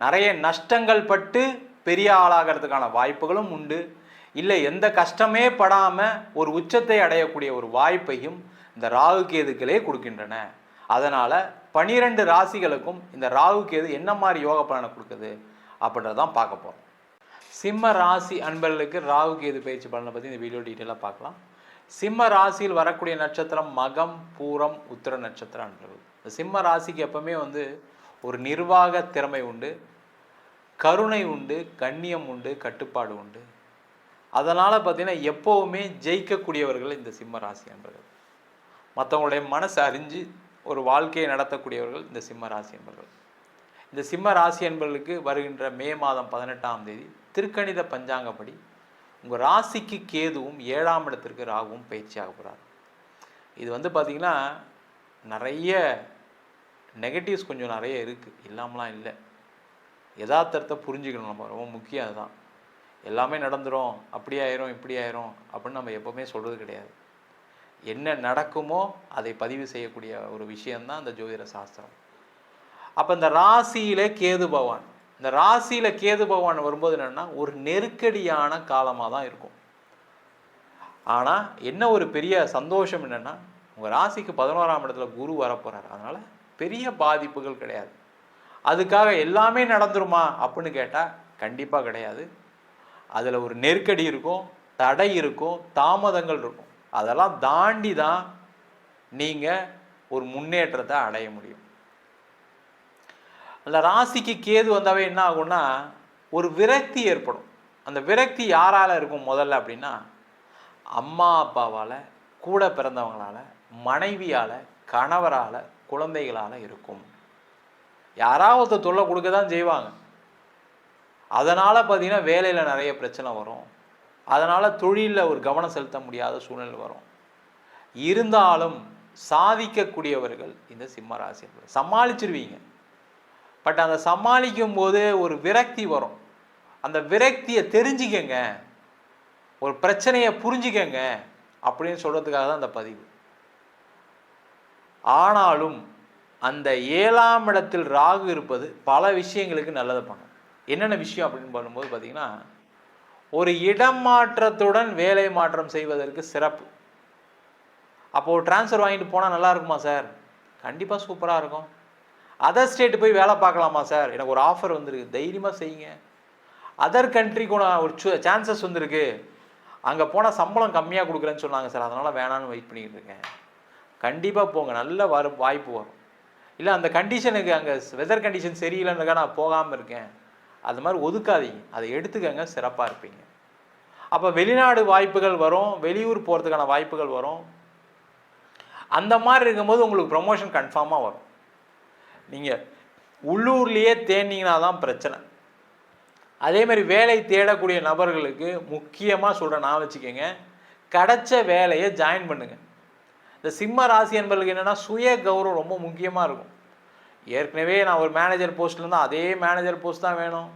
நிறைய நஷ்டங்கள் பட்டு பெரிய ஆளாகிறதுக்கான வாய்ப்புகளும் உண்டு. இல்லை எந்த கஷ்டமே படாமல் ஒரு உச்சத்தை அடையக்கூடிய ஒரு வாய்ப்பையும் இந்த ராகு கேதுக்களே கொடுக்கின்றன. அதனால் 12 ராசிகளுக்கும் இந்த ராகு கேது என்ன மாதிரி யோக பலனை கொடுக்குது அப்படின்றதான் பார்க்க போகிறோம். சிம்ம ராசி அன்பர்களுக்கு ராகு கேது பயிற்சி பலனை பற்றி இந்த வீடியோ டீட்டெயிலாக பார்க்கலாம். சிம்ம ராசியில் வரக்கூடிய நட்சத்திரம் மகம், பூரம், உத்திர நட்சத்திர அன்பர்கள். இந்த சிம்ம ராசிக்கு எப்பவுமே ஒரு நிர்வாக திறமை உண்டு, கருணை உண்டு, கண்ணியம் உண்டு, கட்டுப்பாடு உண்டு. அதனால் பார்த்தீங்கன்னா எப்போவுமே ஜெயிக்கக்கூடியவர்கள் இந்த சிம்ம ராசி அன்பர்கள். மற்றவங்களுடைய மனசை அறிஞ்சு ஒரு வாழ்க்கையை நடத்தக்கூடியவர்கள் இந்த சிம்ம ராசி என்பர்கள். இந்த சிம்ம ராசி என்பர்களுக்கு வருகின்ற மே மாதம் 18ஆம் தேதி திருக்கணித பஞ்சாங்கப்படி உங்கள் ராசிக்கு கேதுவும் 7ஆம் இடத்திற்கு ராகுவும் பயிற்சி ஆக போகிறார். இது வந்து பார்த்திங்கன்னா நிறைய நெகட்டிவ்ஸ் கொஞ்சம் நிறைய இருக்குது, இல்லாமலாம் இல்லை. யதார்த்தத்தை புரிஞ்சுக்கணும், நம்ம ரொம்ப முக்கியம். அதுதான் எல்லாமே நடந்துடும், அப்படி ஆயிரும் இப்படி ஆயிரும் அப்படின்னு நம்ம எப்போவுமே சொல்கிறது கிடையாது. என்ன நடக்குமோ அதை பதிவு செய்யக்கூடிய ஒரு விஷயந்தான் இந்த ஜோதிட சாஸ்திரம். அப்போ இந்த ராசியில் கேது பகவான், இந்த ராசியில் கேது பகவான் வரும்போது என்னென்னா ஒரு நெருக்கடியான காலமாக தான் இருக்கும். ஆனால் என்ன ஒரு பெரிய சந்தோஷம் என்னென்னா, உங்கள் ராசிக்கு 11ஆம் இடத்துல குரு வரப்போகிறார். அதனால் பெரிய பாதிப்புகள் கிடையாது. அதுக்காக எல்லாமே நடந்துருமா அப்படின்னு கேட்டால் கண்டிப்பாக கிடையாது. அதில் ஒரு நெருக்கடி இருக்கும், தடை இருக்கும், தாமதங்கள் இருக்கும். அதெல்லாம் தாண்டி தான் நீங்கள் ஒரு முன்னேற்றத்தை அடைய முடியும். அந்த ராசிக்கு கேது வந்தாவே என்ன ஆகும்னா ஒரு விரக்தி ஏற்படும். அந்த விரக்தி யாரால் இருக்கும் முதல்ல அப்படின்னா, அம்மா அப்பாவால், கூட பிறந்தவங்களால், மனைவியால், கணவரால், குழந்தைகளால் இருக்கும். யாராவது தொல்லை கொடுக்க தான் செய்வாங்க. அதனால் பார்த்திங்கன்னா வேலையில் நிறைய பிரச்சனை வரும். அதனால் தொழிலில் ஒரு கவனம் செலுத்த முடியாத சூழ்நிலை வரும். இருந்தாலும் சாதிக்கக்கூடியவர்கள் இந்த சிம்ம ராசி. சமாளிச்சிருவீங்க. பட் அந்த சமாளிக்கும் போது ஒரு விரக்தி வரும். அந்த விரக்தியை தெரிஞ்சுக்கங்க, ஒரு பிரச்சனையை புரிஞ்சுக்கங்க அப்படின்னு சொல்கிறதுக்காக தான் அந்த பதிவு. ஆனாலும் அந்த 7ஆம் இடத்தில் ராகு இருப்பது பல விஷயங்களுக்கு நல்லது பண்ணும். என்னென்ன விஷயம் அப்படின்னு பண்ணும்போது பார்த்திங்கன்னா, ஒரு இடம் மாற்றத்துடன் வேலை மாற்றம் செய்வதற்கு சிறப்பு. அப்போது ட்ரான்ஸ்ஃபர் வாங்கிட்டு போனால் நல்லா இருக்குமா சார்? கண்டிப்பாக சூப்பராக இருக்கும். அதர் ஸ்டேட்டு போய் வேலை பார்க்கலாமா சார்? எனக்கு ஒரு ஆஃபர் வந்திருக்கு, தைரியமாக செய்யுங்க. அதர் கண்ட்ரிக்கு ஒரு சான்சஸ் வந்திருக்கு, அங்கே போனால் சம்பளம் கம்மியாக கொடுக்குறேன்னு சொன்னாங்க சார், அதனால் வேணான்னு வெயிட் பண்ணிக்கிட்டு இருக்கேன். கண்டிப்பாக போங்க, நல்ல வாய்ப்பு வரும். இல்லை அந்த கண்டிஷனுக்கு அங்கே வெதர் கண்டிஷன் சரியில்லைன்றக்கா நான் போகாமல் இருக்கேன், அது மாதிரி ஒதுக்காதீங்க, அதை எடுத்துக்கங்க, சிறப்பாக இருப்பீங்க. அப்போ வெளிநாடு வாய்ப்புகள் வரும், வெளியூர் போகிறதுக்கான வாய்ப்புகள் வரும். அந்த மாதிரி இருக்கும்போது உங்களுக்கு ப்ரமோஷன் கன்ஃபார்மாக வரும். நீங்கள் உள்ளூர்லேயே தேடினீங்கன்னா தான் பிரச்சனை. அதே மாதிரி வேலை தேடக்கூடிய நபர்களுக்கு முக்கியமாக சொல்கிறேன், நான் வச்சுக்கோங்க, கிடைச்ச வேலையை ஜாயின் பண்ணுங்கள். இந்த சிம்ம ராசி என்பவர்களுக்கு என்னென்னா சுய கௌரவம் ரொம்ப முக்கியமாக இருக்கும். ஏற்கனவே நான் ஒரு மேனேஜர் போஸ்ட்லேருந்து அதே மேனேஜர் போஸ்ட் தான் வேணும்,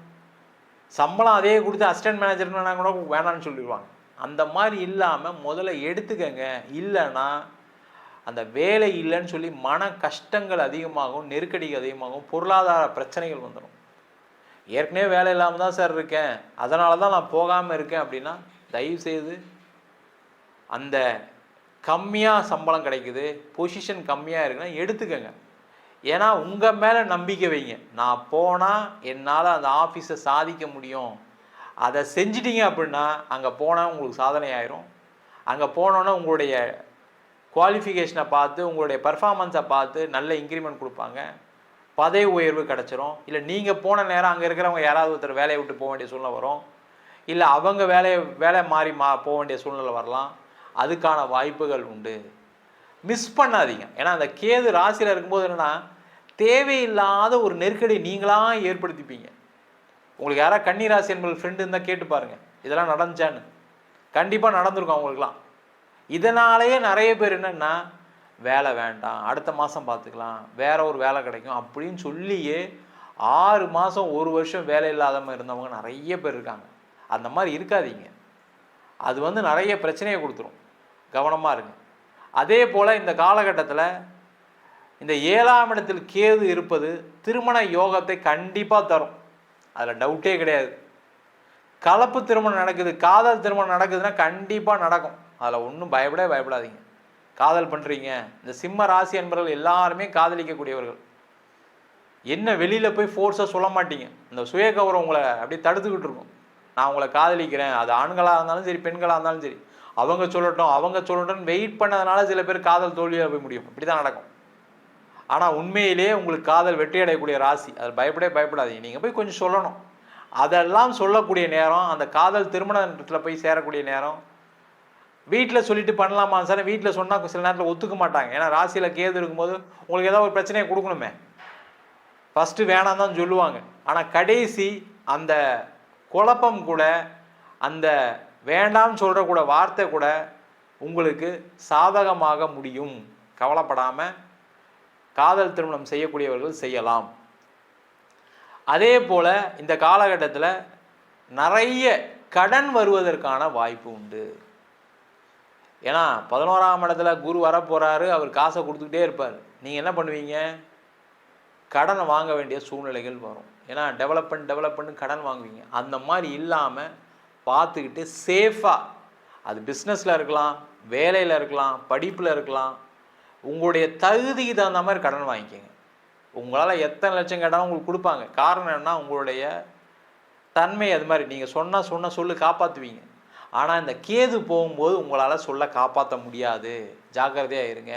சம்பளம் அதே கொடுத்து அசிஸ்டன்ட் மேனேஜர்னா கூட வேணான்னு சொல்லிடுவாங்க. அந்த மாதிரி இல்லாமல் முதல்ல எடுத்துக்கங்க. இல்லைன்னா அந்த வேலை இல்லைன்னு சொல்லி மன கஷ்டங்கள் அதிகமாகும், நெருக்கடிகள் அதிகமாகும், பொருளாதார பிரச்சனைகள் வந்துடும். ஏற்கனவே வேலை இல்லாமல் தான் சார் இருக்கேன், அதனால தான் நான் போகாமல் இருக்கேன் அப்படின்னா தயவுசெய்து அந்த கம்மியாக சம்பளம் கிடைக்குது, பொசிஷன் கம்மியாக இருக்குன்னா எடுத்துக்கங்க. ஏன்னா உங்கள் மேலே நம்பிக்கை வைங்க. நான் போனால் என்னால் அந்த ஆஃபீஸை சாதிக்க முடியும், அதை செஞ்சிட்டிங்க அப்படின்னா அங்கே போனால் உங்களுக்கு சாதனை ஆயிரும். அங்கே போனோன்னா உங்களுடைய குவாலிஃபிகேஷனை பார்த்து, உங்களுடைய பர்ஃபார்மன்ஸை பார்த்து நல்ல இன்க்ரிமெண்ட் கொடுப்பாங்க, பதவி உயர்வு கிடச்சிரும். இல்லை நீங்கள் போன நேரம் அங்கே இருக்கிறவங்க யாராவது ஒருத்தர் வேலையை விட்டு போக வேண்டிய சூழ்நிலை வரும். இல்லை அவங்க வேலை மாறி போக வேண்டிய சூழ்நிலை வரலாம். அதுக்கான வாய்ப்புகள் உண்டு. மிஸ் பண்ணாதீங்க. ஏன்னா அந்த கேது ராசியில் இருக்கும்போது என்னென்னா தேவையில்லாத ஒரு நெருக்கடி நீங்களாக ஏற்படுத்திப்பீங்க. உங்களுக்கு யாராவது கன்னி ராசி என்பது ஃப்ரெண்டு இருந்தால் கேட்டு பாருங்கள், இதெல்லாம் நடந்துச்சான்னு. கண்டிப்பாக நடந்திருக்கும் அவங்களுக்குலாம். இதனாலேயே நிறைய பேர் என்னென்னா வேலை வேண்டாம், அடுத்த மாதம் பார்த்துக்கலாம், வேற ஒரு வேலை கிடைக்கும் அப்படின்னு சொல்லியே 6 மாதம் 1 வருஷம் வேலை இல்லாதவங்க இருந்தவங்க நிறைய பேர் இருக்காங்க. அந்த மாதிரி இருக்காதீங்க. அது நிறைய பிரச்சனையை கொடுத்துரும். கவனமாக இருங்க. அதே போல் இந்த காலகட்டத்தில் இந்த 7ஆம் இடத்தில் கேது இருப்பது திருமண யோகத்தை கண்டிப்பாக தரும், அதில் டவுட்டே கிடையாது. கலப்பு திருமணம் நடக்குது, காதல் திருமணம் நடக்குதுன்னா கண்டிப்பாக நடக்கும், அதில் ஒன்றும் பயப்படாதீங்க. காதல் பண்ணுறீங்க, இந்த சிம்ம ராசி என்பவர்கள் எல்லாருமே காதலிக்கக்கூடியவர்கள். என்ன வெளியில் போய் ஃபோர்ஸாக சொல்ல மாட்டீங்க, இந்த சுய கௌரவம் உங்களை அப்படியே தடுத்துக்கிட்டு இருக்கும். நான் உங்களை காதலிக்கிறேன், அது ஆண்களாக இருந்தாலும் சரி பெண்களாக இருந்தாலும் சரி, அவங்க சொல்லட்டும் வெயிட் பண்ணதுனால சில பேர் காதல் தோல்வியாக போய் முடியும், இப்படி தான் நடக்கும். ஆனால் உண்மையிலேயே உங்களுக்கு காதல் வெற்றி அடையக்கூடிய ராசி, அதில் பயப்படாதீங்க. நீங்கள் போய் கொஞ்சம் சொல்லணும். அதெல்லாம் சொல்லக்கூடிய நேரம், அந்த காதல் திருமணத்தில் போய் சேரக்கூடிய நேரம். வீட்டில் சொல்லிட்டு பண்ணலாமா சார்? வீட்டில் சொன்னால் சில நேரத்தில் ஒத்துக்க மாட்டாங்க. ஏன்னா ராசியில் கேது இருக்கும்போது உங்களுக்கு ஏதாவது ஒரு பிரச்சனையை கொடுக்கணுமே, ஃபஸ்ட்டு வேணாம் தான் சொல்லுவாங்க. ஆனால் கடைசி அந்த குழப்பம் கூட அந்த வேண்டாம்னு சொல்கிற கூட வார்த்தை கூட உங்களுக்கு சாதகமாக முடியும். கவலைப்படாமல் காதல் திருமணம் செய்யக்கூடியவர்கள் செய்யலாம். அதே போல் இந்த காலகட்டத்தில் நிறைய கடன் வருவதற்கான வாய்ப்பு உண்டு. ஏன்னா 11ஆம் இடத்துல குரு வரப்போகிறாரு, அவர் காசை கொடுத்துக்கிட்டே இருப்பார். நீங்கள் என்ன பண்ணுவீங்க? கடன் வாங்க வேண்டிய சூழ்நிலைகள் வரும். ஏன்னா டெவலப்மெண்ட் கடன் வாங்குவீங்க. அந்த மாதிரி இல்லாமல் பார்த்துக்கிட்டு சேஃபாக, அது பிஸ்னஸில் இருக்கலாம், வேலையில் இருக்கலாம், படிப்பில் இருக்கலாம், உங்களுடைய தகுதிக்கு தகுந்த மாதிரி கடன் வாங்கிக்கோங்க. உங்களால் எத்தனை லட்சம் கேட்டாலும் உங்களுக்கு கொடுப்பாங்க. காரணம் என்னன்னா, உங்களுடைய தன்மை அது மாதிரி. நீங்கள் சொன்ன சொல்லு காப்பாற்றுவீங்க. ஆனால் இந்த கேது போகும்போது உங்களால் சொல்ல காப்பாற்ற முடியாது. ஜாக்கிரதையாக இருங்க,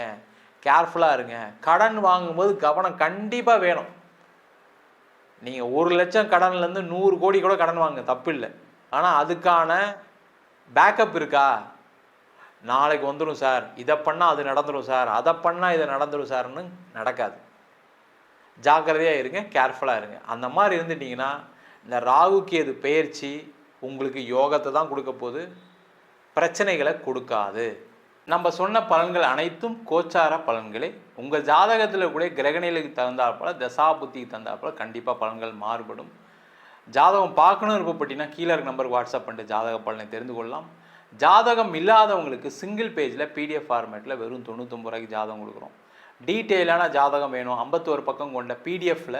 கேர்ஃபுல்லாக இருங்க. கடன் வாங்கும்போது கவனம் கண்டிப்பாக வேணும். நீங்கள் 1 லட்சம் கடன்லேருந்து 100 கோடி கூட கடன் வாங்க, தப்பு இல்லை. ஆனால் அதுக்கான பேக்கப் இருக்கா? நாளைக்கு வந்துடும் சார், இதை பண்ணால் அது நடந்துடும் சார், அதை பண்ணால் இதை நடந்துடும் சார்னு நடக்காது. ஜாக்கிரதையாக இருங்க, கேர்ஃபுல்லாக இருங்க. அந்த மாதிரி இருந்துட்டிங்கன்னா இந்த ராகு கேது பெயர்ச்சி உங்களுக்கு யோகத்தை தான் கொடுக்க போகுது, பிரச்சனைகளை கொடுக்காது. நம்ம சொன்ன பலன்கள் அனைத்தும் கோச்சார பலன்களே. உங்கள் ஜாதகத்தில் கூட கிரகநிலைக்கு தகுந்தாற்போல், தசா புத்திக்கு தகுந்தாற்போல் கண்டிப்பாக பலன்கள் மாறுபடும். ஜாதகம் பார்க்கணும் விருப்பப்பட்டீங்கன்னா கீழே இருக்க நம்பருக்கு வாட்ஸ்அப் பண்ணிட்டு ஜாதக பலனை தெரிந்து கொள்ளலாம். ஜாதகம் இல்லாதவங்களுக்கு சிங்கிள் பேஜில் PDF ஃபார்மேட்டில் வெறும் 99 ரூபாய்க்கு ஜாதகம் கொடுக்குறோம். டீட்டெயிலான ஜாதகம் வேணும், 51 பக்கம் கொண்ட PDFல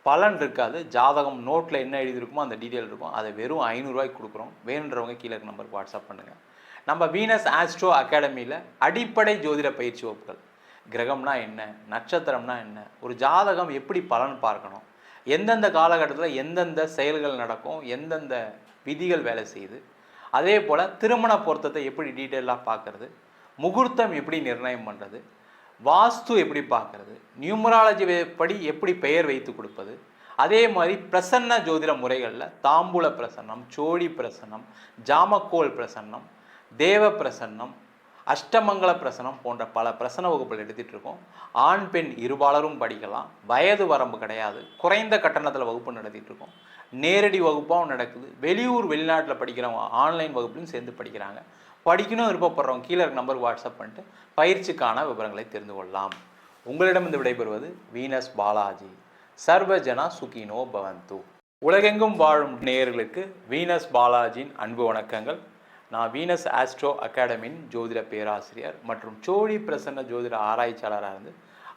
பலன் இருக்காது. ஜாதகம் நோட்டில் என்ன எழுதியிருக்குமோ அந்த டீட்டெயில் இருக்கும். அதை வெறும் 500 ரூபாய்க்கு கொடுக்குறோம். வேணுன்றவங்க கீழே இருக்க நம்பருக்கு வாட்ஸ்அப் பண்ணுங்கள். நம்ம வீனஸ் ஆஸ்ட்ரோ அகாடமியில் அடிப்படை ஜோதிட பயிற்சி வகுப்புகள், கிரகம்னா என்ன, நட்சத்திரம்னா என்ன, ஒரு ஜாதகம் எப்படி பலன் பார்க்கணும், எந்தெந்த காலகட்டத்தில் எந்தெந்த செயல்கள் நடக்கும், எந்தெந்த விதிகள் வேலை செய்யுது, அதே போல் திருமண பொருத்தத்தை எப்படி டீட்டெயிலாக பார்க்குறது, முகூர்த்தம் எப்படி நிர்ணயம் பண்ணுறது, வாஸ்து எப்படி பார்க்குறது, நியூமராலஜி படி எப்படி பெயர் வைத்து கொடுப்பது, அதே மாதிரி பிரசன்ன ஜோதிட முறைகளில் தாம்பூல பிரசன்னம், சோழி பிரசன்னம், ஜாமக்கோல் பிரசன்னம், தேவ பிரசன்னம், அஷ்டமங்கல பிரசனம் போன்ற பல பிரசன வகுப்புகள் எடுத்துகிட்டு இருக்கோம். ஆண் பெண் இருபாலரும் படிக்கலாம். வயது வரம்பு கிடையாது. குறைந்த கட்டணத்தில் வகுப்பு நடத்திட்டு இருக்கோம். நேரடி வகுப்பாகவும் நடக்குது. வெளியூர் வெளிநாட்டில் படிக்கிறவங்க ஆன்லைன் வகுப்புலையும் சேர்ந்து படிக்கிறாங்க. படிக்கணும் விருப்பப்படுறவங்க கீழே இருக்க நம்பருக்கு வாட்ஸ்அப் பண்ணிட்டு பயிற்சிக்கான விவரங்களை தெரிந்து கொள்ளலாம். உங்களிடமிருந்து விடைபெறுவது வீனஸ் பாலாஜி. சர்வஜனா சுகினோ பவந்து. உலகெங்கும் வாழும் நேயர்களுக்கு வீனஸ் பாலாஜியின் அன்பு வணக்கங்கள். நான் வீனஸ் ஆஸ்ட்ரோ அகாடமியின் ஜோதிட பேராசிரியர் மற்றும் சோழி பிரசன்ன ஜோதிட ஆராய்ச்சியாளராக இருந்து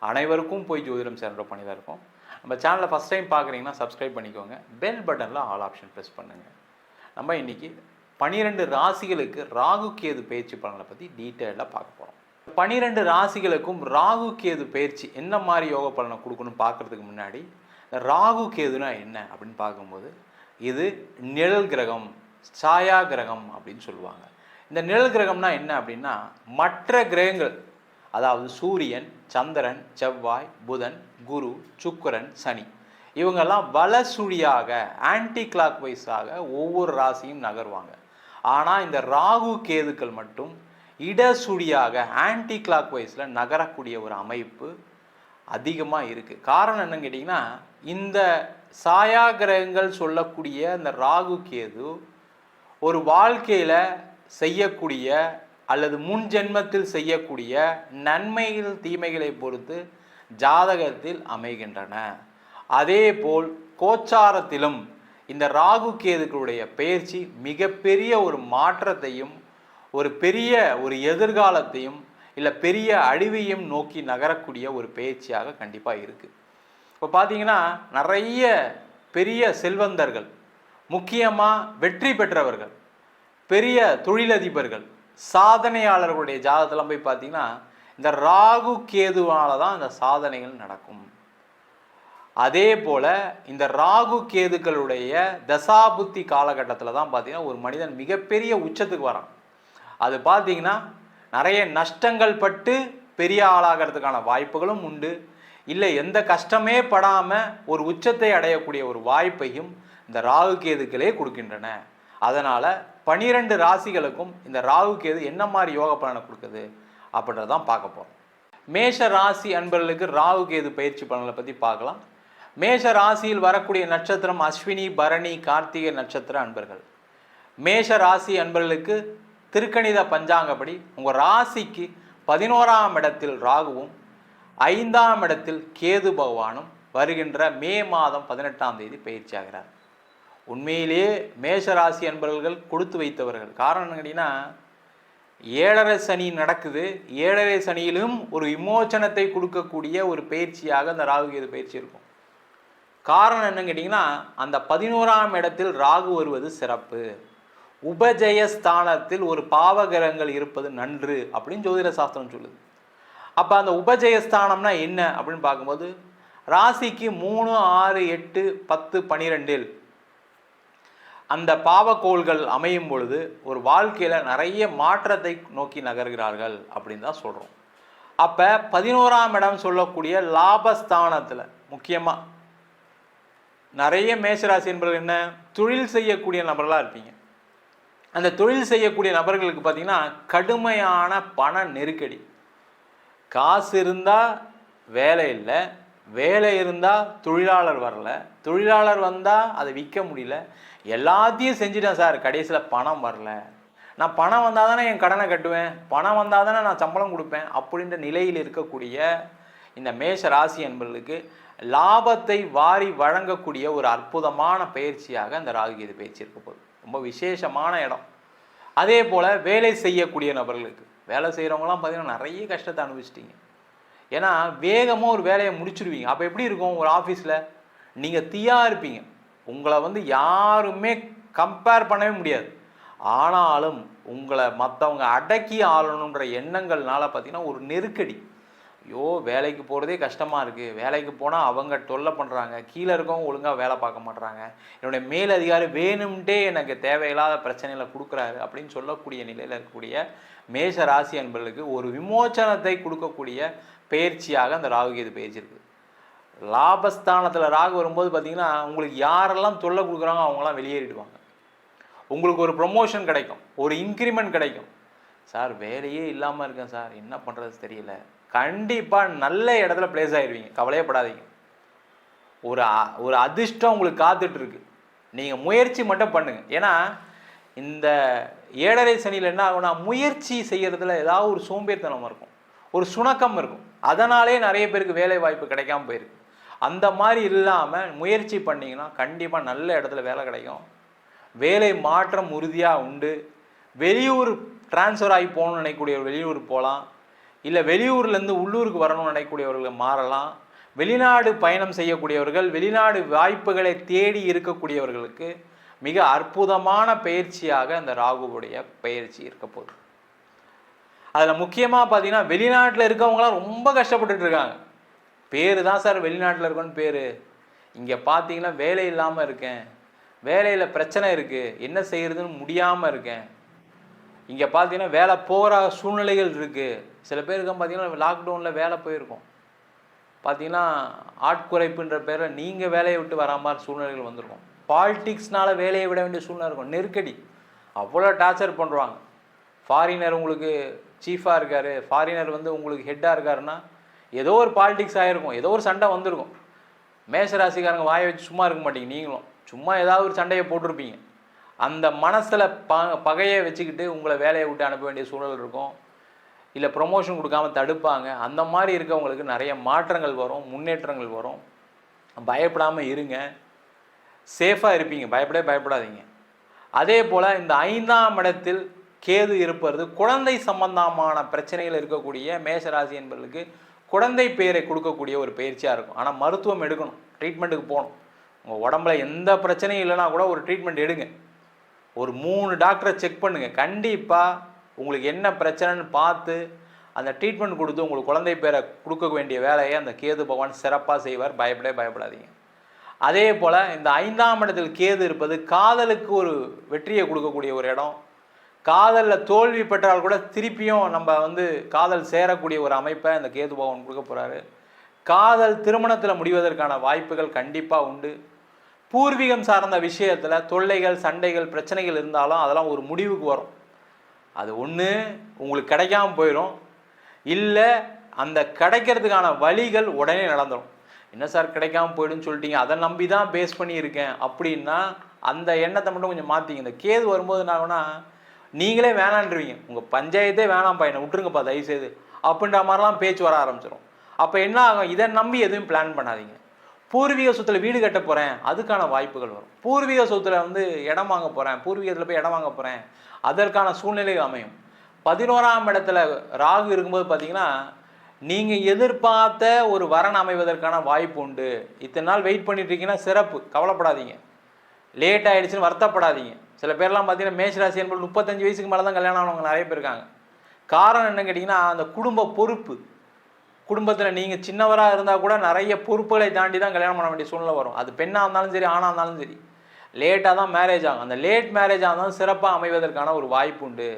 அனைவருக்கும் போய் ஜோதிடம் சேர்ந்த பண்ணி தான் இருக்கோம். நம்ம சேனலை ஃபஸ்ட் டைம் பார்க்குறீங்கன்னா சப்ஸ்கிரைப் பண்ணிக்கோங்க. பெல் பட்டனில் ஆல் ஆப்ஷன் ப்ரெஸ் பண்ணுங்கள். நம்ம இன்றைக்கி 12 ராசிகளுக்கு ராகு கேது பயிற்சி பலனை பற்றி டீட்டெயிலாக பார்க்க போகிறோம். 12 ராசிகளுக்கும் ராகு கேது பயிற்சி என்ன மாதிரி யோக பலனை கொடுக்கணும்னு பார்க்குறதுக்கு முன்னாடி ராகு கேதுனா என்ன அப்படின்னு பார்க்கும்போது, இது நிழல் கிரகம், சாயா கிரகம் அப்படின்னு சொல்லுவாங்க. இந்த நிழல் கிரகம்னா என்ன அப்படின்னா, மற்ற கிரகங்கள் அதாவது சூரியன், சந்திரன், செவ்வாய், புதன், குரு, சுக்கிரன், சனி இவங்கெல்லாம் வலசுழியாக ஆன்டி கிளாக் வைஸாக ஒவ்வொரு ராசியும் நகர்வாங்க. ஆனால் இந்த ராகு கேதுக்கள் மட்டும் இடசுழியாக ஆன்டி கிளாக் வைஸில் நகரக்கூடிய ஒரு அமைப்பு அதிகமாக இருக்குது. காரணம் என்னன்னு கேட்டிங்கன்னா, இந்த சாயா கிரகங்கள் சொல்லக்கூடிய இந்த ராகு கேது ஒரு வாழ்க்கையில் செய்யக்கூடிய அல்லது முன் ஜென்மத்தில் செய்யக்கூடிய நன்மைகள் தீமைகளை பொறுத்து ஜாதகத்தில் அமைகின்றன. அதே போல் கோச்சாரத்திலும் இந்த ராகு கேதுக்களுடைய பெயர்ச்சி மிகப்பெரிய ஒரு மாற்றத்தையும் ஒரு பெரிய ஒரு எதிர்காலத்தையும் இல்லை பெரிய அழிவையும் நோக்கி நகரக்கூடிய ஒரு பெயர்ச்சியாக கண்டிப்பாக இருக்குது. இப்போ பார்த்தீங்கன்னா நிறைய பெரிய செல்வந்தர்கள், முக்கியமாக வெற்றி பெற்றவர்கள், பெரிய தொழிலதிபர்கள், சாதனையாளர்களுடைய ஜாதகத்தெல்லாம் போய் பார்த்தீங்கன்னா இந்த ராகு கேதுவால தான் இந்த சாதனைகள் நடக்கும். அதே போல் இந்த ராகு கேதுக்களுடைய தசாபுத்தி காலகட்டத்தில் தான் பார்த்தீங்கன்னா ஒரு மனிதன் மிகப்பெரிய உச்சத்துக்கு வரான். அது பார்த்தீங்கன்னா நிறைய நஷ்டங்கள் பட்டு பெரிய ஆளாகிறதுக்கான வாய்ப்புகளும் உண்டு. இல்லை எந்த கஷ்டமே படாமல் ஒரு உச்சத்தை அடையக்கூடிய ஒரு வாய்ப்பையும் இந்த ராகு கேதுக்களே கொடுக்கின்றன. அதனால் 12 ராசிகளுக்கும் இந்த ராகு கேது என்ன மாதிரி யோக பலனை கொடுக்குது அப்படின்றதான் பார்க்க போகிறோம். மேஷ ராசி அன்பர்களுக்கு ராகு கேது பயிற்சி பலன்களை பற்றி பார்க்கலாம். மேஷ ராசியில் வரக்கூடிய நட்சத்திரம் அஸ்வினி, பரணி, கார்த்திகை நட்சத்திர அன்பர்கள். மேஷ ராசி அன்பர்களுக்கு திருக்கணித பஞ்சாங்கப்படி உங்கள் ராசிக்கு 11ஆம் இடத்தில் ராகுவும் 5ஆம் இடத்தில் கேது பகவானும் வருகின்ற மே மாதம் 18ஆம் தேதி பயிற்சி ஆகிறார். உண்மையிலேயே மேஷ ராசி அன்பர்கள் கொடுத்து வைத்தவர்கள். காரணம் கேட்டீங்கன்னா, 7.5 சனி நடக்குது. 7.5 சனியிலும் ஒரு விமோச்சனத்தை கொடுக்கக்கூடிய ஒரு பயிற்சியாக அந்த ராகு கேது பயிற்சி இருக்கும். காரணம் என்னன்னு கேட்டிங்கன்னா, அந்த 11ஆம் இடத்தில் ராகு வருவது சிறப்பு. உபஜயஸ்தானத்தில் ஒரு பாவகிரகங்கள் இருப்பது நன்று அப்படின்னு ஜோதிட சாஸ்திரம் சொல்லுது. அப்போ அந்த உபஜயஸ்தானம்னா என்ன அப்படின்னு பார்க்கும்போது, ராசிக்கு 3, 6, 8, 10, 12 அந்த பாவக்கோள்கள் அமையும் பொழுது ஒரு வாழ்க்கையில் நிறைய மாற்றத்தை நோக்கி நகர்கிறார்கள் அப்படின்னு தான் சொல்கிறோம். அப்போ 11ஆம் இடம் சொல்லக்கூடிய லாபஸ்தானத்தில் முக்கியமாக நிறைய மேஷராசி என்பவர்கள் என்ன தொழில் செய்யக்கூடிய நபர்களாக இருப்பீங்க. அந்த தொழில் செய்யக்கூடிய நபர்களுக்கு பார்த்திங்கன்னா கடுமையான பண நெருக்கடி. காசு இருந்தால் வேலை இல்லை, வேலை இருந்தால் தொழிலாளர் வரல, தொழிலாளர் வந்தால் அதை விற்க முடியல, எல்லாத்தையும் செஞ்சுட்டேன் சார், கடைசியில் பணம் வரல. நான் பணம் வந்தால் தானே என் கடனை கட்டுவேன், பணம் வந்தால் தானே நான் சம்பளம் கொடுப்பேன் அப்படின்ற நிலையில் இருக்கக்கூடிய இந்த மேஷ ராசி என்பவர்களுக்கு லாபத்தை வாரி வழங்கக்கூடிய ஒரு அற்புதமான பயிற்சியாக இந்த ராகு கேது பயிற்சி இருக்க போகுது. ரொம்ப விசேஷமான இடம். அதே போல் வேலை செய்யக்கூடிய நபர்களுக்கு, வேலை செய்கிறவங்களாம் பார்த்திங்கன்னா நிறைய கஷ்டத்தை அனுபவிச்சிட்டிங்க. ஏன்னா வேகமாக ஒரு வேலையை முடிச்சுடுவீங்க. அப்போ எப்படி இருக்கும், ஒரு ஆஃபீஸில் நீங்கள் தீயாக இருப்பீங்க, உங்களை யாருமே கம்பேர் பண்ணவே முடியாது. ஆனாலும் உங்களை மற்றவங்க அடக்கி ஆளணுன்ற எண்ணங்கள்னால பார்த்திங்கன்னா ஒரு நெருக்கடி. ஐயோ வேலைக்கு போகிறதே கஷ்டமாக இருக்குது, வேலைக்கு போனால் அவங்க தொல்லை பண்ணுறாங்க, கீழே இருக்கவங்க ஒழுங்காக வேலை பார்க்க மாட்டுறாங்க, என்னுடைய மேலதிகாரி வேணும்ட்டே எனக்கு தேவையில்லாத பிரச்சனைகளை கொடுக்குறாரு அப்படின்னு சொல்லக்கூடிய நிலையில் இருக்கக்கூடிய மேஷ ராசி அன்பர்களுக்கு ஒரு விமோச்சனத்தை கொடுக்கக்கூடிய பயிற்சியாக அந்த ராகு கேது பயிற்சி இருக்குது. லாபஸ்தானத்தில் ராகு வரும்போது பார்த்திங்கன்னா உங்களுக்கு யாரெல்லாம் தொல்லை கொடுக்குறாங்க அவங்களாம் வெளியேறிடுவாங்க. உங்களுக்கு ஒரு ப்ரொமோஷன் கிடைக்கும், ஒரு இன்க்ரிமெண்ட் கிடைக்கும். சார் வேலையே இல்லாமல் இருக்கேன் சார், என்ன பண்ணுறது தெரியல, கண்டிப்பாக நல்ல இடத்துல பிளேஸ் ஆகிடுவீங்க, கவலையப்படாதீங்க. ஒரு அதிர்ஷ்டம் உங்களுக்கு காத்துட்ருக்கு. நீங்கள் முயற்சி மட்டும் பண்ணுங்கள். ஏன்னா இந்த 7.5 சனியில் என்ன ஆகும்னா முயற்சி செய்கிறதுல ஏதாவது ஒரு சோம்பேறித்தனம் இருக்கும், ஒரு சுணக்கம் இருக்கும். அதனாலே நிறைய பேருக்கு வேலை வாய்ப்பு கிடைக்காம போயிருக்கு. அந்த மாதிரி இல்லாமல் முயற்சி பண்ணிங்கன்னா கண்டிப்பாக நல்ல இடத்துல வேலை கிடைக்கும். வேலை மாற்றம் உறுதியாக உண்டு. வெளியூர் டிரான்ஸ்ஃபர் ஆகி போகணும்னு நினைக்கக்கூடிய வெளியூர் போகலாம், இல்லை வெளியூர்லேருந்து உள்ளூருக்கு வரணும்னு நினைக்கக்கூடியவர்கள் மாறலாம். வெளிநாடு பயணம் செய்யக்கூடியவர்கள், வெளிநாடு வாய்ப்புகளை தேடி இருக்கக்கூடியவர்களுக்கு மிக அற்புதமான பயிற்சியாக அந்த ராகுவுடைய பயிற்சி இருக்க போகுது. அதில் முக்கியமாக பார்த்தீங்கன்னா வெளிநாட்டில் இருக்கவங்களாம் ரொம்ப கஷ்டப்பட்டுட்டு இருக்காங்க. பேர் தான் சார் வெளிநாட்டில் இருக்கோன்னு பேர், இங்கே பார்த்தீங்கன்னா வேலை இல்லாமல் இருக்கேன், வேலையில் பிரச்சனை இருக்குது, என்ன செய்கிறதுன்னு முடியாமல் இருக்கேன், இங்கே பார்த்தீங்கன்னா வேலை போகிற சூழ்நிலைகள் இருக்குது. சில பேருக்கு பார்த்தீங்கன்னா லாக்டவுனில் வேலை போயிருக்கோம், பார்த்தீங்கன்னா ஆட்குறைப்புன்ற பேரில் நீங்கள் வேலையை விட்டு வரா மாதிரி சூழ்நிலைகள் வந்திருக்கும். பாலிட்டிக்ஸ்னால் வேலையை விட வேண்டிய சூழ்நிலை இருக்கும், நெருக்கடி, அவ்வளோ டார்ச்சர் பண்ணுறாங்க. ஃபாரினர் உங்களுக்கு சீஃபாக இருக்கார், ஃபாரினர் உங்களுக்கு ஹெட்டாக இருக்காருன்னா ஏதோ ஒரு பாலிட்டிக்ஸ் ஆகிருக்கும், ஏதோ ஒரு சண்டை வந்திருக்கும். மேஷராசிக்காரங்க வாயை வச்சு சும்மா இருக்க மாட்டீங்க, நீங்களும் சும்மா ஏதாவது ஒரு சண்டையை போட்டிருப்பீங்க. அந்த மனசில் பகையை வச்சுக்கிட்டு உங்களை வேலையை விட்டு அனுப்ப வேண்டிய சூழல் இருக்கும், இல்லை ப்ரொமோஷன் கொடுக்காமல் தடுப்பாங்க. அந்த மாதிரி இருக்கவங்களுக்கு நிறைய மாற்றங்கள் வரும், முன்னேற்றங்கள் வரும். பயப்படாமல் இருங்க, சேஃபாக இருப்பீங்க, பயப்படாதீங்க. அதே போல் இந்த 5ஆம் இடத்தில் கேது இருப்பது குழந்தை சம்பந்தமான பிரச்சனைகள் இருக்கக்கூடிய மேஷராசி என்பவர்களுக்கு குழந்தை பேரை கொடுக்கக்கூடிய ஒரு பயிற்சியாக இருக்கும். ஆனால் மருத்துவம் எடுக்கணும், ட்ரீட்மெண்ட்டுக்கு போகணும். உங்கள் உடம்புல எந்த பிரச்சனையும் இல்லைனா கூட ஒரு ட்ரீட்மெண்ட் எடுங்க, ஒரு 3 டாக்டரை செக் பண்ணுங்கள். கண்டிப்பாக உங்களுக்கு என்ன பிரச்சனைன்னு பார்த்து அந்த ட்ரீட்மெண்ட் கொடுத்து உங்களுக்கு குழந்தை பேரை கொடுக்க வேண்டிய வேலையை அந்த கேது பகவான் சிறப்பாக செய்வார். பயப்படாதீங்க. அதே போல் இந்த 5ஆம் இடத்தில் கேது இருப்பது காதலுக்கு ஒரு வெற்றியை கொடுக்கக்கூடிய ஒரு இடம். காதலில் தோல்வி பெற்றால் கூட திருப்பியும் நம்ம காதல் சேரக்கூடிய ஒரு அமைப்பை இந்த கேது பகவான் கொடுக்க போகிறாரு. காதல் திருமணத்தில் முடிவதற்கான வாய்ப்புகள் கண்டிப்பாக உண்டு. பூர்வீகம் சார்ந்த விஷயத்தில் தொல்லைகள், சண்டைகள், பிரச்சனைகள் இருந்தாலும் அதெல்லாம் ஒரு முடிவுக்கு வரும். அது ஒன்று உங்களுக்கு கிடைக்காம போயிடும், இல்லை அந்த கிடைக்கிறதுக்கான வழிகள் உடனே நடந்துடும். என்ன சார் கிடைக்காம போயிடுன்னு சொல்லிட்டீங்க, அதை நம்பி தான் பேஸ் பண்ணியிருக்கேன் அப்படின்னா அந்த எண்ணத்தை மட்டும் கொஞ்சம் மாற்றிங்க. இந்த கேது வரும்போது என்ன ஆகுனா நீங்களே வேணான்றீங்க, உங்கள் பஞ்சாயத்தே வேணாம்ப்பா, என்னை விட்டுருங்கப்பா தயவுசெய்து அப்படின்ற மாதிரிலாம் பேச்சு வர ஆரம்பிச்சிடும். அப்போ என்ன ஆகும், இதை நம்பி எதுவும் பிளான் பண்ணாதீங்க. பூர்வீக சொத்தில் வீடு கட்ட போகிறேன், அதுக்கான வாய்ப்புகள் வரும். பூர்வீக சொத்தில் வந்து இடம் வாங்க போகிறேன், பூர்வீகத்தில் போய் இடம் வாங்க போகிறேன், அதற்கான சூழ்நிலைகள் அமையும். 11ஆம் இடத்துல ராகு இருக்கும்போது பார்த்தீங்கன்னா நீங்கள் எதிர்பார்த்த ஒரு வரன் அமைவதற்கான வாய்ப்பு உண்டு. இத்தனை நாள் வெயிட் பண்ணிட்டு இருக்கீங்கன்னா சிறப்பு, கவலைப்படாதீங்க. லேட் ஆகிடுச்சுன்னு வருத்தப்படாதீங்க. சில பேர்லாம் பார்த்தீங்கன்னா மேஷராசி என்பது 35 வயசுக்கு மேலே தான் கல்யாணம் ஆனவங்க நிறைய பேர் இருக்காங்க. காரணம் என்ன கேட்டிங்கன்னா, அந்த குடும்ப பொறுப்பு, குடும்பத்தில் நீங்கள் சின்னவராக இருந்தால் கூட நிறைய பொறுப்புகளை தாண்டி தான் கல்யாணம் பண்ண வேண்டிய சூழ்நிலை வரும். அது பெண்ணாக இருந்தாலும் சரி, ஆணாக இருந்தாலும் சரி, லேட்டாக தான் மேரேஜ் ஆகும். அந்த லேட் மேரேஜாக இருந்தாலும் சிறப்பாக அமைவதற்கான ஒரு வாய்ப்பு உண்டு.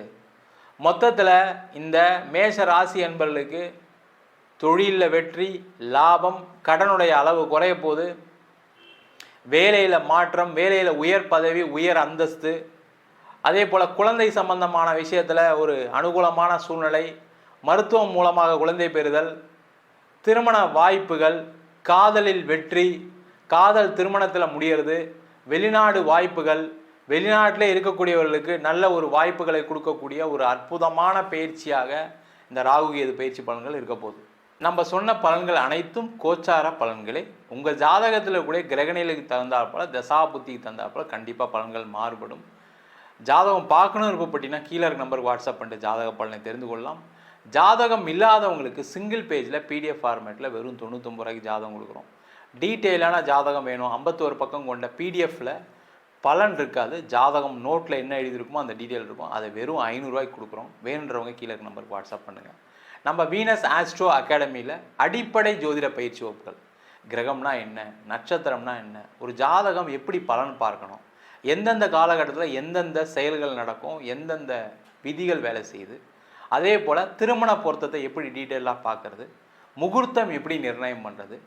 மொத்தத்தில் இந்த மேஷ ராசி என்பவர்களுக்கு தொழிலில் வெற்றி, லாபம், கடனுடைய அளவு குறைய போது, வேலையில் மாற்றம், வேலையில் உயர் பதவி, உயர் அந்தஸ்து, அதே போல் குழந்தை சம்பந்தமான விஷயத்தில் ஒரு அனுகூலமான சூழ்நிலை, மருத்துவம் மூலமாக குழந்தை பெறுதல், திருமண வாய்ப்புகள், காதலில் வெற்றி, காதல் திருமணத்தில் முடிகிறது, வெளிநாடு வாய்ப்புகள், வெளிநாட்டிலே இருக்கக்கூடியவர்களுக்கு நல்ல ஒரு வாய்ப்புகளை கொடுக்கக்கூடிய ஒரு அற்புதமான பயிற்சியாக இந்த ராகு கேது பயிற்சி பலன்கள் இருக்க போகுது. நம்ம சொன்ன பலன்கள் அனைத்தும் கோச்சார பலன்களே. உங்கள் ஜாதகத்தில் கூட கிரகநிலைக்கு தகுந்தாற்போல், தசா புத்திக்கு தகுந்தாற்போல் கண்டிப்பாக பலன்கள் மாறுபடும். ஜாதகம் பார்க்கணும் விருப்பப்பட்டீங்கன்னா கீழே இருக்க நம்பருக்கு வாட்ஸ்அப் பண்ணிட்டு ஜாதக பலனை தெரிந்து கொள்ளலாம். ஜாதகம் இல்லாதவங்களுக்கு சிங்கிள் பேஜில் PDF ஃபார்மேட்டில் வெறும் 99 ரூபாய்க்கு ஜாதகம் கொடுக்குறோம். டீட்டெயிலான ஜாதகம் வேணும், 51 பக்கம் கொண்ட PDFில் பலன் இருக்காது, ஜாதகம் நோட்டில் என்ன எழுதியிருக்குமோ அந்த டீட்டெயில் இருக்கும். அதை வெறும் 500 ரூபாய்க்கு கொடுக்குறோம். வேணுன்றவங்க கீழே இருக்க நம்பருக்கு வாட்ஸ்அப் பண்ணுங்கள். நம்ம வீனஸ் ஆஸ்ட்ரோ அகாடமியில் அடிப்படை ஜோதிட பயிற்சி வகுப்புகள், கிரகம்னா என்ன, நட்சத்திரம்னா என்ன, ஒரு ஜாதகம் எப்படி பலன் பார்க்கணும், எந்தெந்த காலகட்டத்தில் எந்தெந்த செயல்கள் நடக்கும், எந்தெந்த விதிகள் வேலை செய்யுது, அதே போல் திருமண பொருத்தத்தை எப்படி டீட்டெயிலாக பார்க்குறது, முகூர்த்தம் எப்படி நிர்ணயம் பண்ணுறது,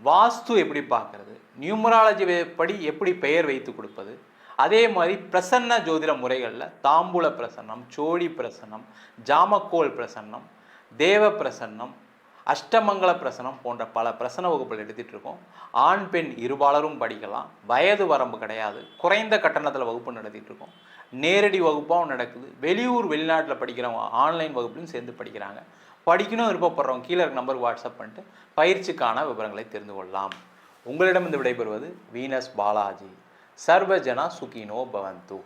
வாஸ்து எப்படி பார்க்குறது, நியூமராலஜி படி எப்படி பெயர் வைத்து கொடுப்பது, அதே மாதிரி பிரசன்ன ஜோதிட முறைகளில் தாம்பூல பிரசன்னம், சோழி பிரசன்னம், ஜாமக்கோல் பிரசன்னம், தேவ பிரசன்னம், அஷ்டமங்கல பிரசனம் போன்ற பல பிரசன வகுப்புகள் எடுத்துகிட்டு இருக்கோம். ஆண் பெண் இருபாலரும் படிக்கலாம், வயது வரம்பு கிடையாது, குறைந்த கட்டணத்தில் வகுப்பு நடத்திட்டு இருக்கோம். நேரடி வகுப்பாகவும் நடக்குது. வெளியூர் வெளிநாட்டில் படிக்கிறவங்க ஆன்லைன் வகுப்புலையும் சேர்ந்து படிக்கிறாங்க. படிக்கணும் விருப்பப்படுறவங்க கீழே இருக்க நம்பருக்கு வாட்ஸ்அப் பண்ணிட்டு பயிற்சிக்கான விவரங்களை தெரிந்து கொள்ளலாம். உங்களிடமிருந்து விடைபெறுவது வீனஸ் பாலாஜி. சர்வஜனா சுகினோ பவந்து.